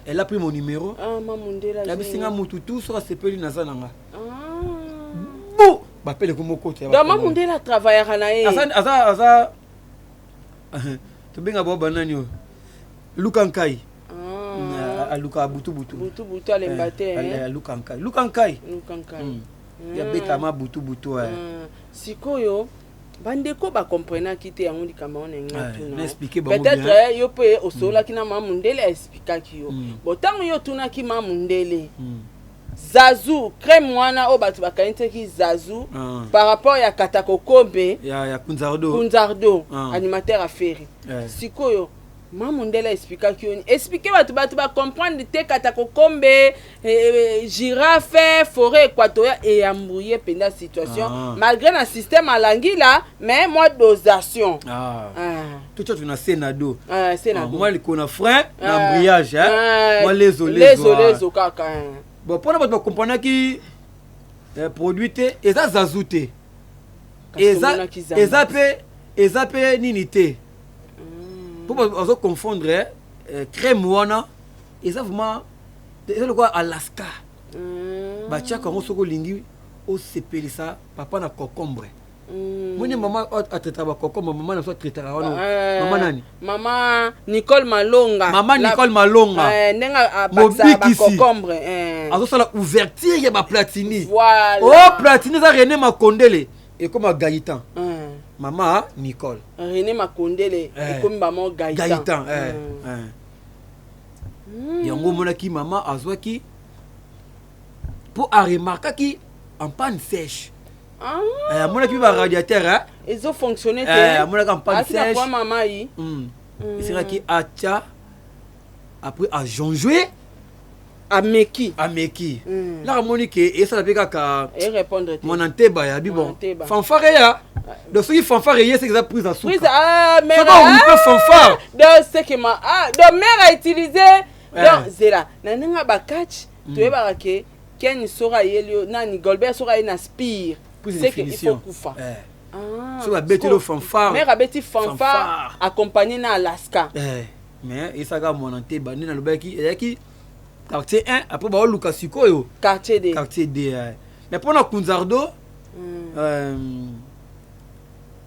elle a pris mon numéro
Mamundele
la bisinga mutu tout sera sepeli na zananga bo ba pele ko moko te
donc Mamundele travaillera na ye
asa to benga bo banani Lukankai aluka butu
alembate
Lukankai ya beta ma butu
sikoyo bandeko ba comprendre ki te yango likama on nga tuna
n'expliquer bango
peut-être yo pe osola ki na Mamundele expliquer ki yo botango yo tuna ki Mamundele Zazu crème wana o batu bakante ki Zazu par rapport ya Katako Kombe
ya Kunzardo
animateur à Ferry sikoyo Mamundela expliquer bato ba comprendre te kata kokombe girafe forêt équatoriale et embrouiller pendant situation malgré un système alangi là mais moi dosation
tout ça tu na sénado
sénado
moi le kona frein na embrayage moi les
kaka
bon pour na ba comprendre ki produit te eza zazute eza pe nini te pour on confondre crème wana eza vraiment eza le quoi Alaska ba tia ko soko lingi o sepelisa papa na concombre moni maman a traité ba concombre maman na so traité wana maman nani
maman Nicole Malonga
nenga
ba concombre
azo sala ouverture ya ba platini
voilà
oh platini za René Makondele et comme Gaïtan maman Nicole
René Makondele et comme maman Gaïtan
yango monaki maman azwaki pour a remarquer qui en panne sèche monaki ba radiateur
ils ont fonctionné
monaki en panne sèche
pour maman yi
c'est là qui acha après a jonjoué
à Meki
là monique et ça la ka
et répondre
mon anteba ya bi bon fanfare ya de ceux qui fanfare hier c'est que ça prise en soupe
mais
ça va on peut fanfare
donc c'est que ma donc mère a utilisé donc zela naninga ba catch tu ba ke ken sora yelio nani Golbert sora ina spire c'est que il faut kufa
so ba beti le fanfare
mère a beti fanfare accompagné na Alaska
mais et ça ga mon anteba ni na lobaki yaki quartier 1 après ba luka sikoyo
quartier D
mais pour na Kunzardo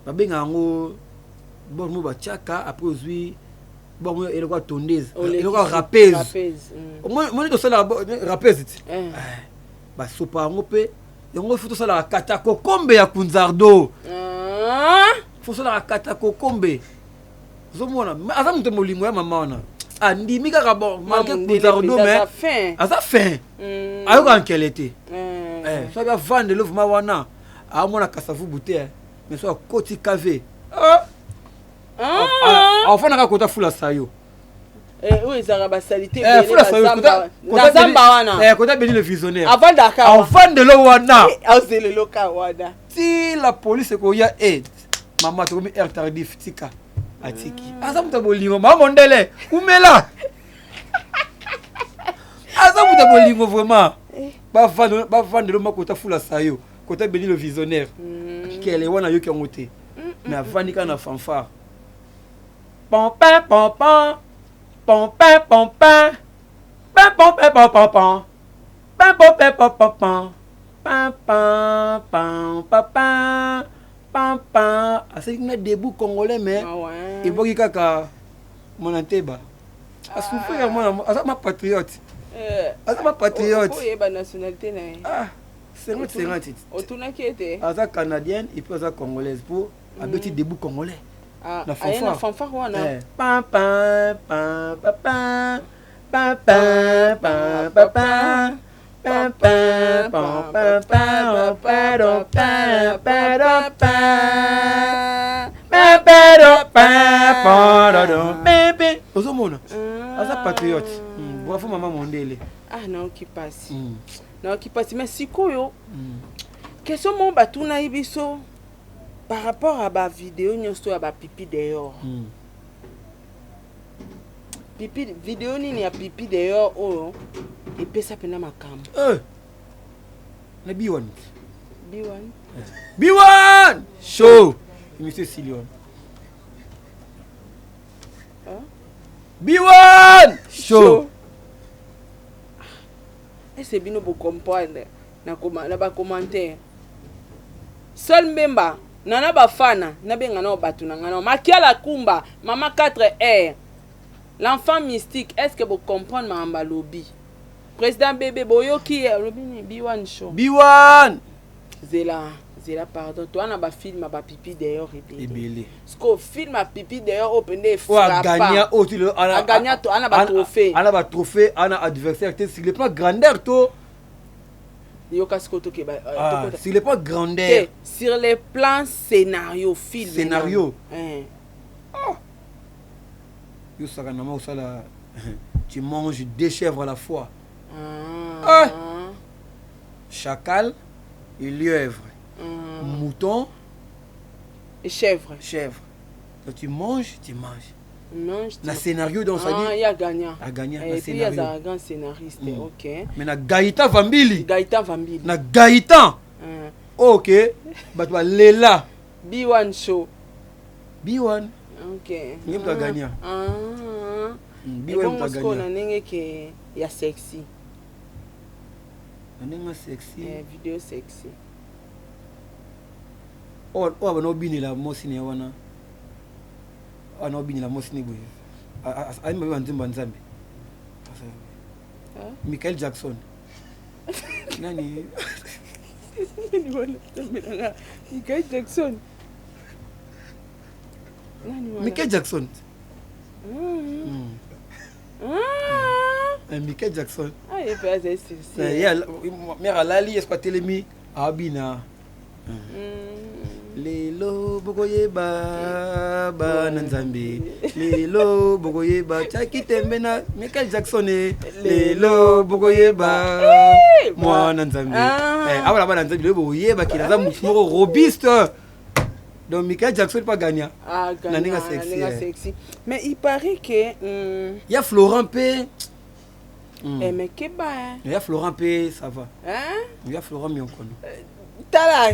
ba benga ngo bon mo ba chaka après ozui bon mo ele kwa tondeuse ele kwa rappeuse mo ni to sala rappeuse ba sopa ngo pe ngo futo sala kata kokombe ya Kunzardo faut sala kata kokombe zomona aza muto molingo ya mama wana andimi kaka bon manque Kunzardo mais aza fin ayo kan kelete so ba vendre le vuma wana a mona kasavu bouteille mais so koti kave enfin naka kota fula sayo
oui ça ba salité
fula sayo kota
zamba wana
kota beni le visionnaire
avant Dakar
enfin de lo wana
c'est le local wana
si la police ko ya aide maman to mi air tardif tika atiki asa mutabolingo maman ndele kumela asa mutabolingo vraiment ba vendre le makota fula sayo kota beni le visionnaire kele wana yo ki ngote mais avandi kana fanfare pompin pompin pompin pompin pam pompin pompin pam pompin pompin pam pam pam pam pam pam assez na debout congolais mais et boki kaka mon anteba asouffrir moi asa ma patriote asa ma patriote
oh yeba nationalité na
50
otuna qui était
asa canadienne et puis asa congolaise pour abeti debout congolais
la fanfare wana
pam pam pam pam pam pam pam pam pam pam pam pam pam ozomona asa patriote bravo maman mondele
non qui passe mais sikoyo question mon batuna ibiso par rapport à ba vidéo nyonso ya ba pipi dehors pipi vidéo nini ya pipi dehors oyo epesa pena makambo
na B1 show monsieur Silion B1 show
est-ce que bino bo comprendre na ba commentaire seul memba nana bafana na benga na batu na ngana makiala kumba mama 4R l'enfant mystique est-ce que vous comprenez mamba lobby président bébé boyoki lobby ni B1 show
B1
zela pardon toi na ba film ba pipi d'ailleurs ebele sko film a pipi d'ailleurs opende frappa
gagner otilo
a gagner to ana ba
trophée ana adversaire sur le plan grandeur to sur le plan grandeur
sur les plans scénario film
scénario Yo sakanama au sala tu manges 2 chèvres à la fois. Chacal et lièvre. Mouton
et chèvre.
Donc tu manges.
Mange.
Le scénario dans sa vie.
Il y a gagnant.
Et
puis il y a un grand scénariste. OK.
Mais na Gaïtan Vambili.
Na
Gaïtan. OK. Bah toi Lela.
B1 show.
B1.
OK.
Il y a gagnant.
B1 ta gagnant. On a nenge que il y a sexy.
On est sexy.
Vidéo sexy.
Oh bano bini la mosini wana. Ana bini la mosini boy. Ai mbe wanzimba nzambe. Michael Jackson. Nani?
Michael Jackson.
Michael Jackson. Michael Jackson.
Ah, il peut être c'est.
Ya mère Lali est pas télémi abina. Lelo bogoyeba ba nanzambi. Lelo bogoyeba chakitemena Michael Jackson. Lelo bogoyeba moi nanzambi. Abala ba nanzambi lelo bogoyeba kinaza mutumoko robuste. Donc Michael Jackson pas gagnant.
Gagnant. Sexy. Mais il paraît que
il y a Florent P.
Mais que bah.
Il y a Florent P, ça va. Il y a Florent Mionkono.
Tala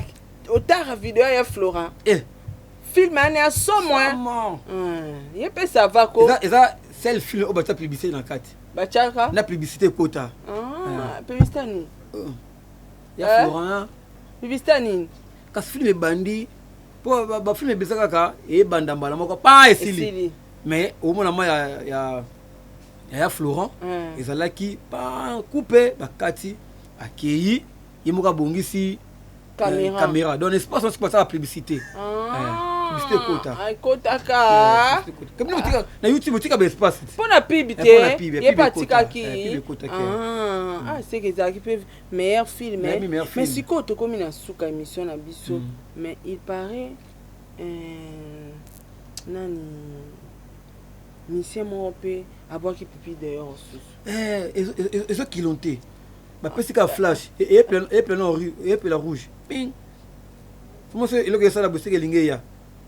autant vidéo il y a Florent. Film année à so moins. Il peut ça va quoi.
Et ça c'est le film au bata publicité dans 4.
Bachaka.
La publicité quota.
Publicité ni.
Il y a Florent.
Publicité ni.
Quand film est bandi pour ba film est bizarre kaka et banda mbala moko pas esili. Mais au moment il y a Florent ezalaki pas coupé bakati akei yemoka bongisi caméra donc espace on se passe la publicité publicité
kota ka
comme na YouTube tika ba espace
pour la publicité il pas tika ki c'est que ça qui peut meilleur film mais si ko to comme na suka émission na biso mais il paraît nani Monsieur Moropé a boire qui pipi dehors.
Et ceux qui l'ont été. Ma petite flash et plein en rue et plein rouge. Ping. Comment c'est le que ça la boutique lingeya.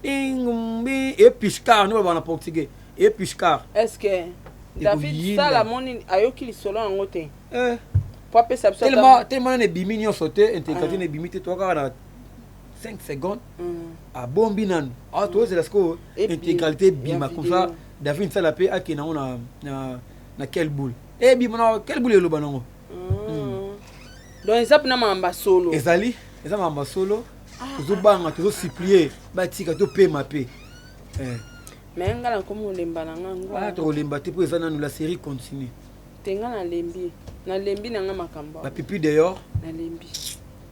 Ping bing et piscar nous va en portugais. Et piscar.
Est-ce que David ça la moni ayo qui solo en côté. Pour appeler ça
tellement les bimini ont sauté intégrité les bimité toi quand 5 secondes à bombinan. Ah toi c'est la score intégralité bima comme ça. David ça la paix à qui na quelle boule bimana quelle boule le banango
donc ça na mamba solo
ezali eza mamba solo zobanga to supplier batika to paix ma paix
mais ngala comme lemba na ngwa
to lemba te pour eza na la série continue
tenga na lembi na nga makamba
ba pipi dehors
na lembi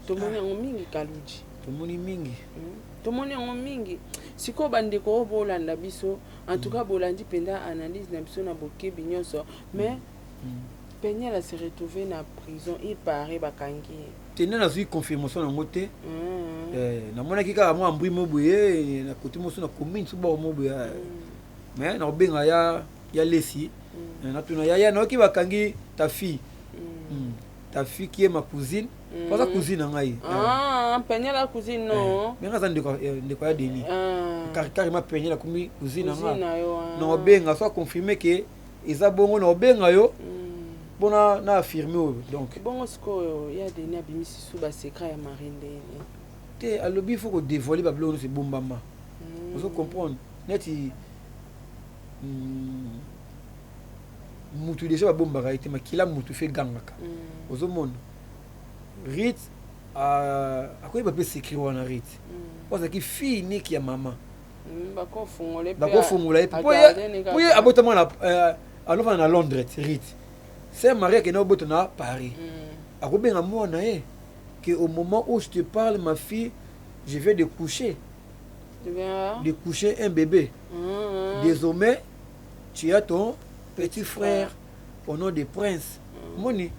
to moni ngo mingi kaluji
to moni mingi
to moni ngo mingi siko bandeko bolanda biso en tout cas bolandi penda analyse na biso na boke binyonso mais Peña la se retrouver na prison il paraît bakangi
tenez na zui confirmation na ngote na mona kika mo ambri mobuye na côté moso na commune so ba mobuye mais na benga ya lesi na tuna ya na ki bakangi ta fille qui est ma cousine pas sa cousine ngai
Peña la cousine non
mais ngasa ndeko ya deni carrément Peña la cousine ngai na benga so confirmer que eza bongo na benga yo bona na affirmer donc
bongo sko ya deni abimisi sous ba secret ya marinde
te alobi faut que dévoiler ba blonde c'est bombama vous comprendre neti mutu déjà ba bomba raité makila mutu fait gangaka ozomona Rit akoyi ba pe secret wana Rit parce que fille unique ya maman
bako fungole
pour abotama na alova na Londres Rit c'est marié qui est à Paris. Akobenga mona que au moment où je te parle ma fille je vais de coucher un bébé. Désormais tu as ton petit frère au nom de Prince. Moni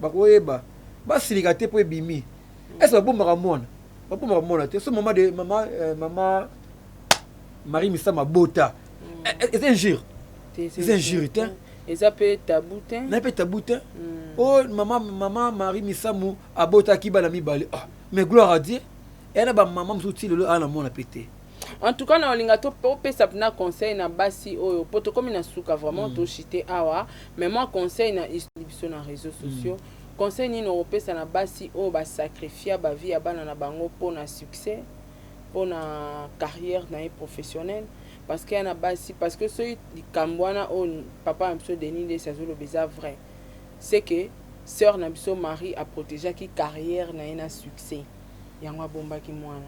bakoyeba basilikate po bimi. Est-ce bomba mona? Ba bomba mona te so maman de maman Marie Missa Mabota. C'est un jour. c'est injure te
eza pe tabou te
na pe tabou te oh maman Marie Misamu abotaki bana mibale ah mais gloire à Dieu elle ba maman msuti lelo ana mona pété.
En tout cas, na linga to pesa na conseil na basi oyo poto comme na suka vraiment to chité awa mais moi conseil na distribution na réseaux sociaux conseil ni no pesa na basi oyo ba sacrifier ba vie ya bana na bango pour na succès pour na carrière na professionnelle parce que na basi parce que ce kambwana o papa un peu Denis de Sazolo beza vrai c'est que sœur na biso Marie a protégé qui carrière na succès yango bomba ki mwana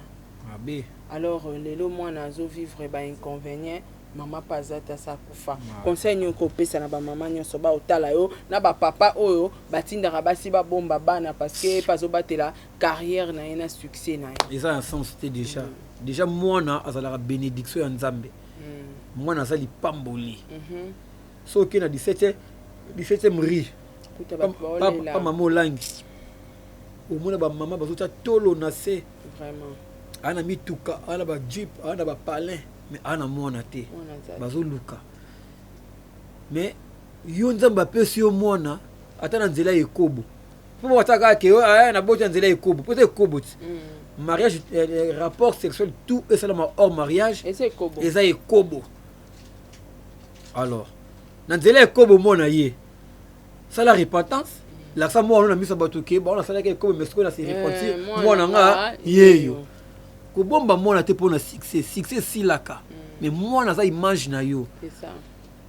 abe
alors lelo mwana zo vivre ba inconvénient maman pazata sa kufa conseil nyoko pesa na ba maman nyonso ba otala yo na ba papa oyo batindaka basi ba bomba bana parce que pazo batela carrière na succès na
et ça en sens c'était déjà mwana azala bénédiction ya Nzambe mwana azali pamboli so ki na 17e ri pas maman langi au mona ba maman bazota tolo na se
vraiment
ana mituka ana ba jeep ana ba palin mais ana mwana te bazo luka mais yo Nzambe apesi yo mwana ata na nzela ekobo po wataka ke yo na bota nzela ekobo peut ekobo mariage rapport sexuel tout et seulement hors mariage
et c'est ekobo
eza ekobo alors na nzela ekobo mwana ye ça la repentance la sa mwana na misa batuke ba on a sala ke ekobo mais ce qu'on a se repentir mwana nga yeyo ko bomba mwana te pona succès silaka mais mwana za image na yo
c'est ça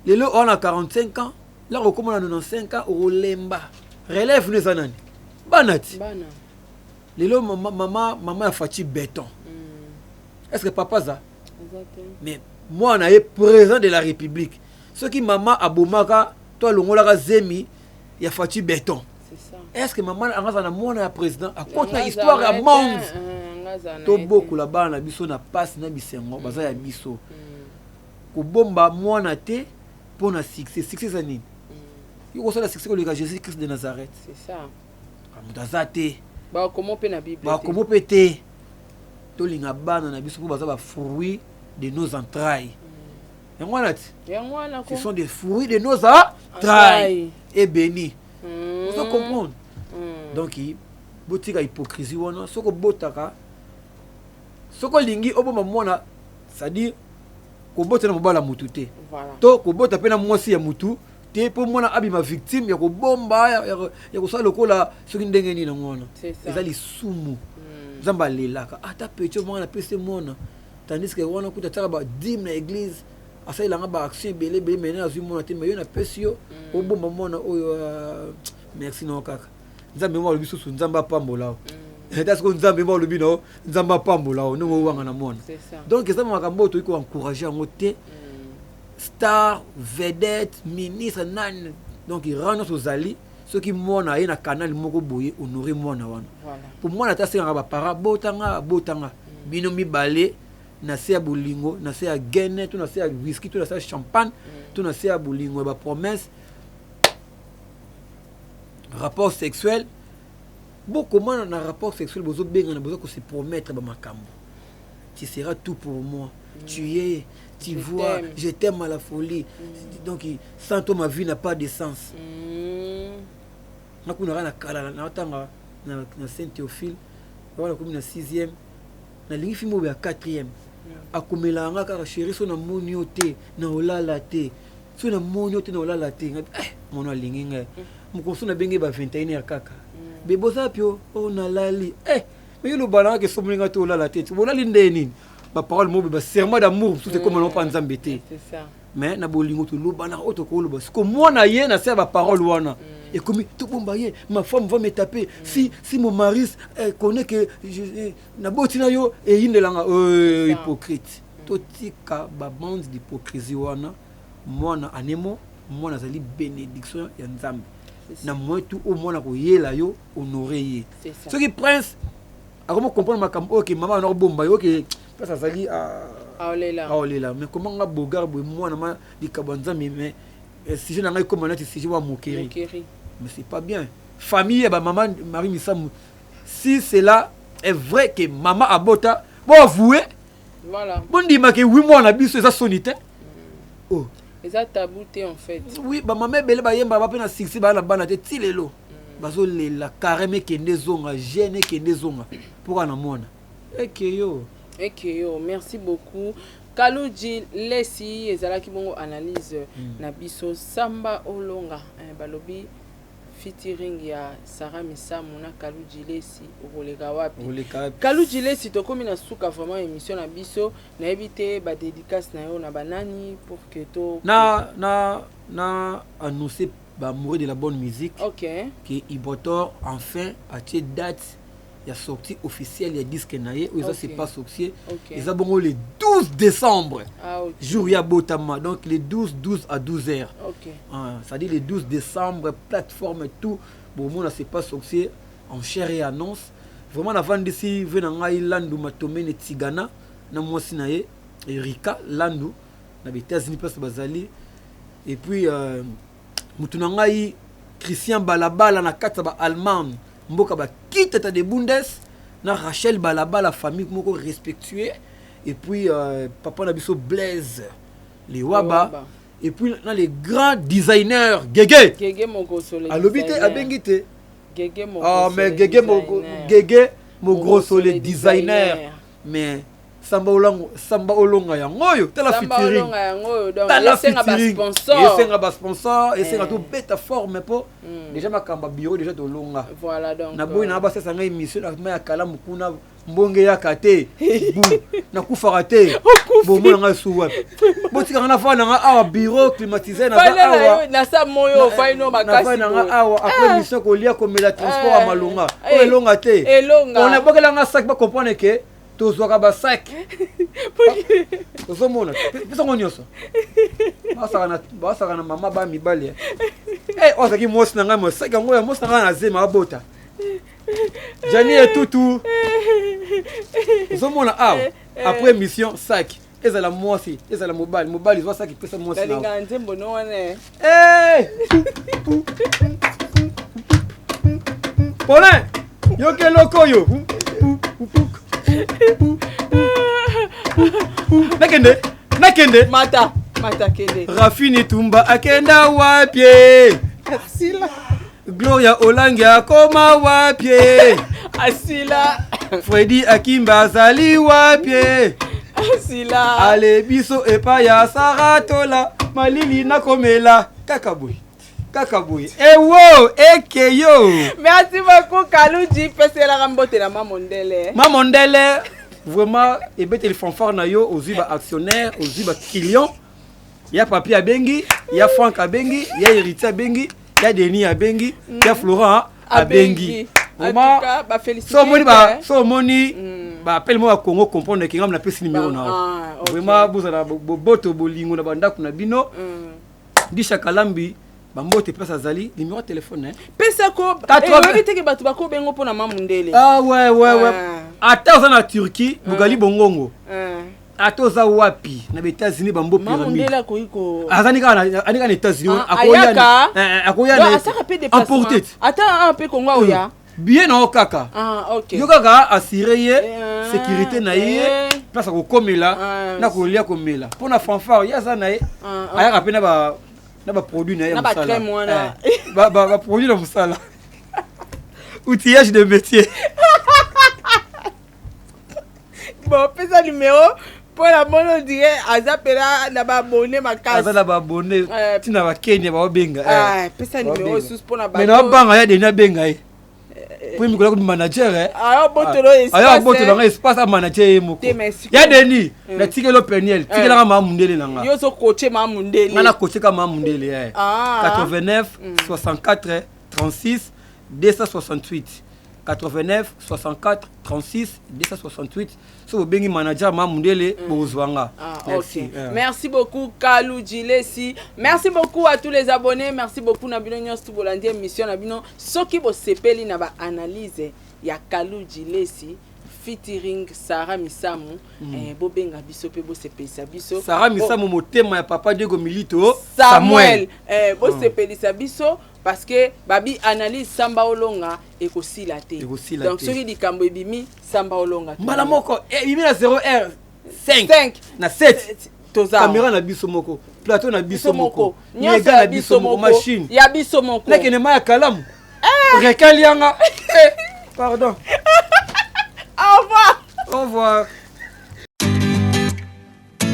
lelo on a 45 ans là on commence à 95 ans au lemba relève les anani banati
bana
lelo maman a fati béton est-ce que papa ça mais mwana est président de la République ce qui maman abomaka toi longola zemi ya fati béton
c'est ça
est-ce que maman a na mwana ya président a compte na histoire ya monde to beaucoup la bana na biso na passe na bisengo baza ya biso ko bomba mwana te pour na succès za nini yo ça la succès ko le Jésus Christ de Nazareth
c'est ça
amudazate
ba comment pe na Bible
ba comment pété to linga bana na biso ko baza ba fruits de nos entrailles ce sont des fruits de nos entrailles et bénis vous comprenez donc botika hypocrisie wana soko botaka soko lingi oboma mwana c'est-à-dire ko botana mobala mutu te to ko bota pena mwasi ya mutu te po mwana abima victime ya ko bomba ya ko sala lokola soki ndenge ni na mwana ezali sumu Nzamba lelaka ata pecho mwana pese mwana tandis que wana kuta tala ba dim na église asa la nga ba action belé mena azu mwana te mais yo na pese yo obomba mwana oyo merci no kaka Nzambe mwa lobiso su Nzamba pambola est-ce que Nzambe mwa lobino Nzamba pambola no wanga na mwana donc ça makambo to iko encourager ngote star vedette ministre nan donc il rend nos alliés ceux qui mona na canal moko boye honorer mwana wana pour moi na tase nga ba para botanga bino mibale na se ya bolingo na se ya gene to na se ya whisky to na se ya champagne to na se ya bolingo ba promesse rapport sexuel beaucoup comment na rapport sexuel bozo benga na bozo ko se promettre ba makambo tu seras tout pour moi tu vois je t'aime à la folie donc sans toi ma vie n'a pas de sens nakuna na kala na tanga na Saint Théophile wala comme na 6e na lingi fimo ya 4e akomela nga ka chéri so na monioté na olala te so na monioté na olala te mono lingi nga mukoso na benge ba 21h kaka bebo sapio on lali mais le bana que somulinga to olala te bona linde nini ba parole mo ba serment d'amour tout c'est comme on pense embêter
c'est ça
mais na bolingo to lo bana auto ko lo ba ko mona ye na se ba parole wana et comme tout bombaye ma femme va me taper si mon mari connaît que na botina yo et indelanga hypocrite totika ba bande d'hypocrisie wana mwana anemo mwana zali bénédiction ya Nzambe na moi tout au mwana ko yela yo honorer ye ce qui prince a comment comprendre makambo OK maman na bomba yo OK ça zali aolela mais comment nga bogar bo mwana ma dikabanza mais si je n'ai comme on si je vois moquerie mais c'est pas bien famille ba maman Marie Misamu si cela est vrai que maman abota bon avouer
voilà
bon dit que oui moi na biso ça sonité oh
eza tabou te en fait.
Oui, ba mama bele ba yemba ba pe na sixi ba na bana te tilelo. Bazo lela carrément kende zonga, gêne kende zonga. Pour na mona. Ekeyo,
merci beaucoup. Kaluji Lesi ezalaki bongo analyse na biso Samba Olonga balobi featuring ya Sarah Misamu na Kaluji Lesi okoleka wapi. Kaluji Lesi tokomi na suka vraiment émission na biso na ebité ba dédicace na yo na banani pour que to
na annoncer ba amoureux de la bonne musique.
OK.
Que Ibotor enfin a tiré date. Il y a sortie officielle, il y a disque naïe, où ça c'est pas sorti. Ils ont bon le 12 décembre. Jour ya Botama. Donc les 12 à 12 heures. Ça dit le 12 décembre, plateforme et tout. Bon, moi, c'est pas sorti en chair et annonce. Vraiment, avant d'ici, venant Landu Matomene Tigana, na moi sinaye, Erika Landu, na États-Unis parce bazali. Et puis, Moutunangai Christian Balabala na Kataba Allemagne. Mboka ba quitte ta de Bundes na Rachel Balaba la famille moko respectueux et puis papa na biso Blaise les Waba et puis dans les grands designers Gege
Mogo Soleil
alobité abengité
Gege Mogo
mais Gege Mogo Soleil designer mais Samba Olonga ya ngoyo tala featuring
Samba Olonga ya ngoyo donc yesenga ba sponsor
yesenga to beta forme po déjà makamba bureau déjà to longa
voilà donc
na boy na ba sesa ngai émission na ma ya kala mukuna mbonge ya kate na kufara te bo mo nga suwa botika na fa na awa bureau climatisé na awa
na sa moyo fa ino makasi
na awa après émission ko lia ko mela transport a malonga o elonga te on a bokela nga sac ba comprendre que tozwaka ba sac ozomona pesa ngonyoso basaka na mama ba mibali ozaki mosi na ngai mo sac yango ya mosi na ngai na zema abota jani etutu ozomona awa après mission sac ezala mosi ezala mobali zwa sac pesa mosi na
linga nzembo no wana
pole yoke lokoyo nakende
mata kende
Rafini Tumba akenda wapye
asila
Gloria Olangi akoma wapye
asila
Freddy Akimba azali wapye
asila
ale biso epa ya Saratola malili nakomela kakaboy ewo ekeyo
merci beaucoup Kaluji pesela rambote na Mamondele
vraiment ebete le fanfare na yo oziba actionnaire oziba client ya papi abengi ya Franck abengi ya Héritier abengi ya Denis abengi ya Florent abengi vraiment
ba féliciter
so moni ba appelle moi à Congo comprendre que ngam na pesi numéro na vraiment bozala boboto bolingo na bandako na bino Disha Kalambi bambote pesa zali numéro de téléphone
pesa ko éviter que batu bako bengo pona Mamundele
ouais ata oza na Turquie bugali bongongo ata oza wapi na États-Unis bambo pyramide
Mamundele koiko
azanika na États-Unis
akoya na asaka pe déplacement ata un peu Congo oya
bien na okaka
OK
yo kaka assurer ye sécurité na ye place ko komela na ko lia komela pona fanfare ya za na ye ayaka pe na ba produit na ye musala ba produit na musala outillage de métier
bon pesa numéro pour la bonne on dirait azapela na ba abonné makasi
azala ba abonné tina ba Kenya ba benga
pesa numéro sous pour na ba
mais na banga ya dena benga ye pour mi ko manager
botolo
espace a manager moko ya Denis na tikelo peniel tikela ma Mamundele nanga
yo so coacher Mamundele
na coacher ka Mamundele 89 64 36 268 89 64 36 268 so bengi manager Mamundele bozwanga
merci merci beaucoup Kaluji Lesi merci beaucoup à tous les abonnés merci beaucoup na bino nyos tubolandi émission na bino soki bo sepeli na ba analyse ya Kaluji Lesi featuring Sarah Misamu bo benga biso pe bo sepelisa biso
Sarah Misamu motema ya papa Diego Milito
Samuel bo sepelisa biso parce que babi analyse Samba Olonga ekosila te donc soki likambo ebimi Samba Olonga
mbala moko ebimi na 0R 5 na 7
toza
caméra na biso moko plateau na biso moko
nyonso
na biso moko machine
ya biso moko
nekene maya kalamu rekalianga pardon
au revoir
au revoir.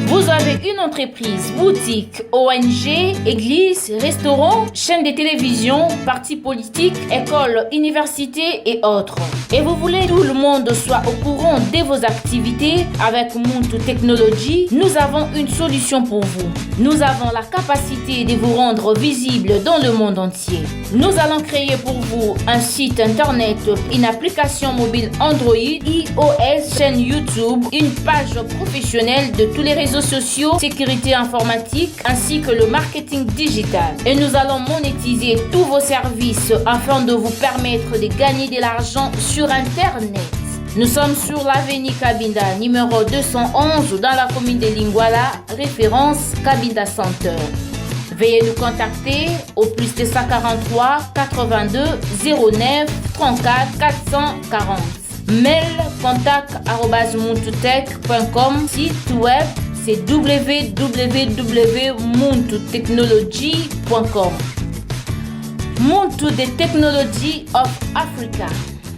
Vous avez une entreprise, boutique, ONG, église, restaurant, chaîne de télévision, parti politique, école, université et autres. Et vous voulez que tout le monde soit au courant de vos activités avec Muntu Technology, nous avons une solution pour vous. Nous avons la capacité de vous rendre visible dans le monde entier. Nous allons créer pour vous un site internet, une application mobile Android, iOS, chaîne YouTube, une page professionnelle de tous les réseaux sociaux, sécurité informatique ainsi que le marketing digital. Et nous allons monétiser tous vos services afin de vous permettre de gagner de l'argent sur Internet. Nous sommes sur l'avenue Kabinda, numéro 211 dans la commune de Lingwala, référence Kabinda Center. Veuillez nous contacter au plus de 143 82 09 34 440. Mail contact@muntutech.com. Site web c'est www.muntutechnology.com. Muntu the Technology of Africa.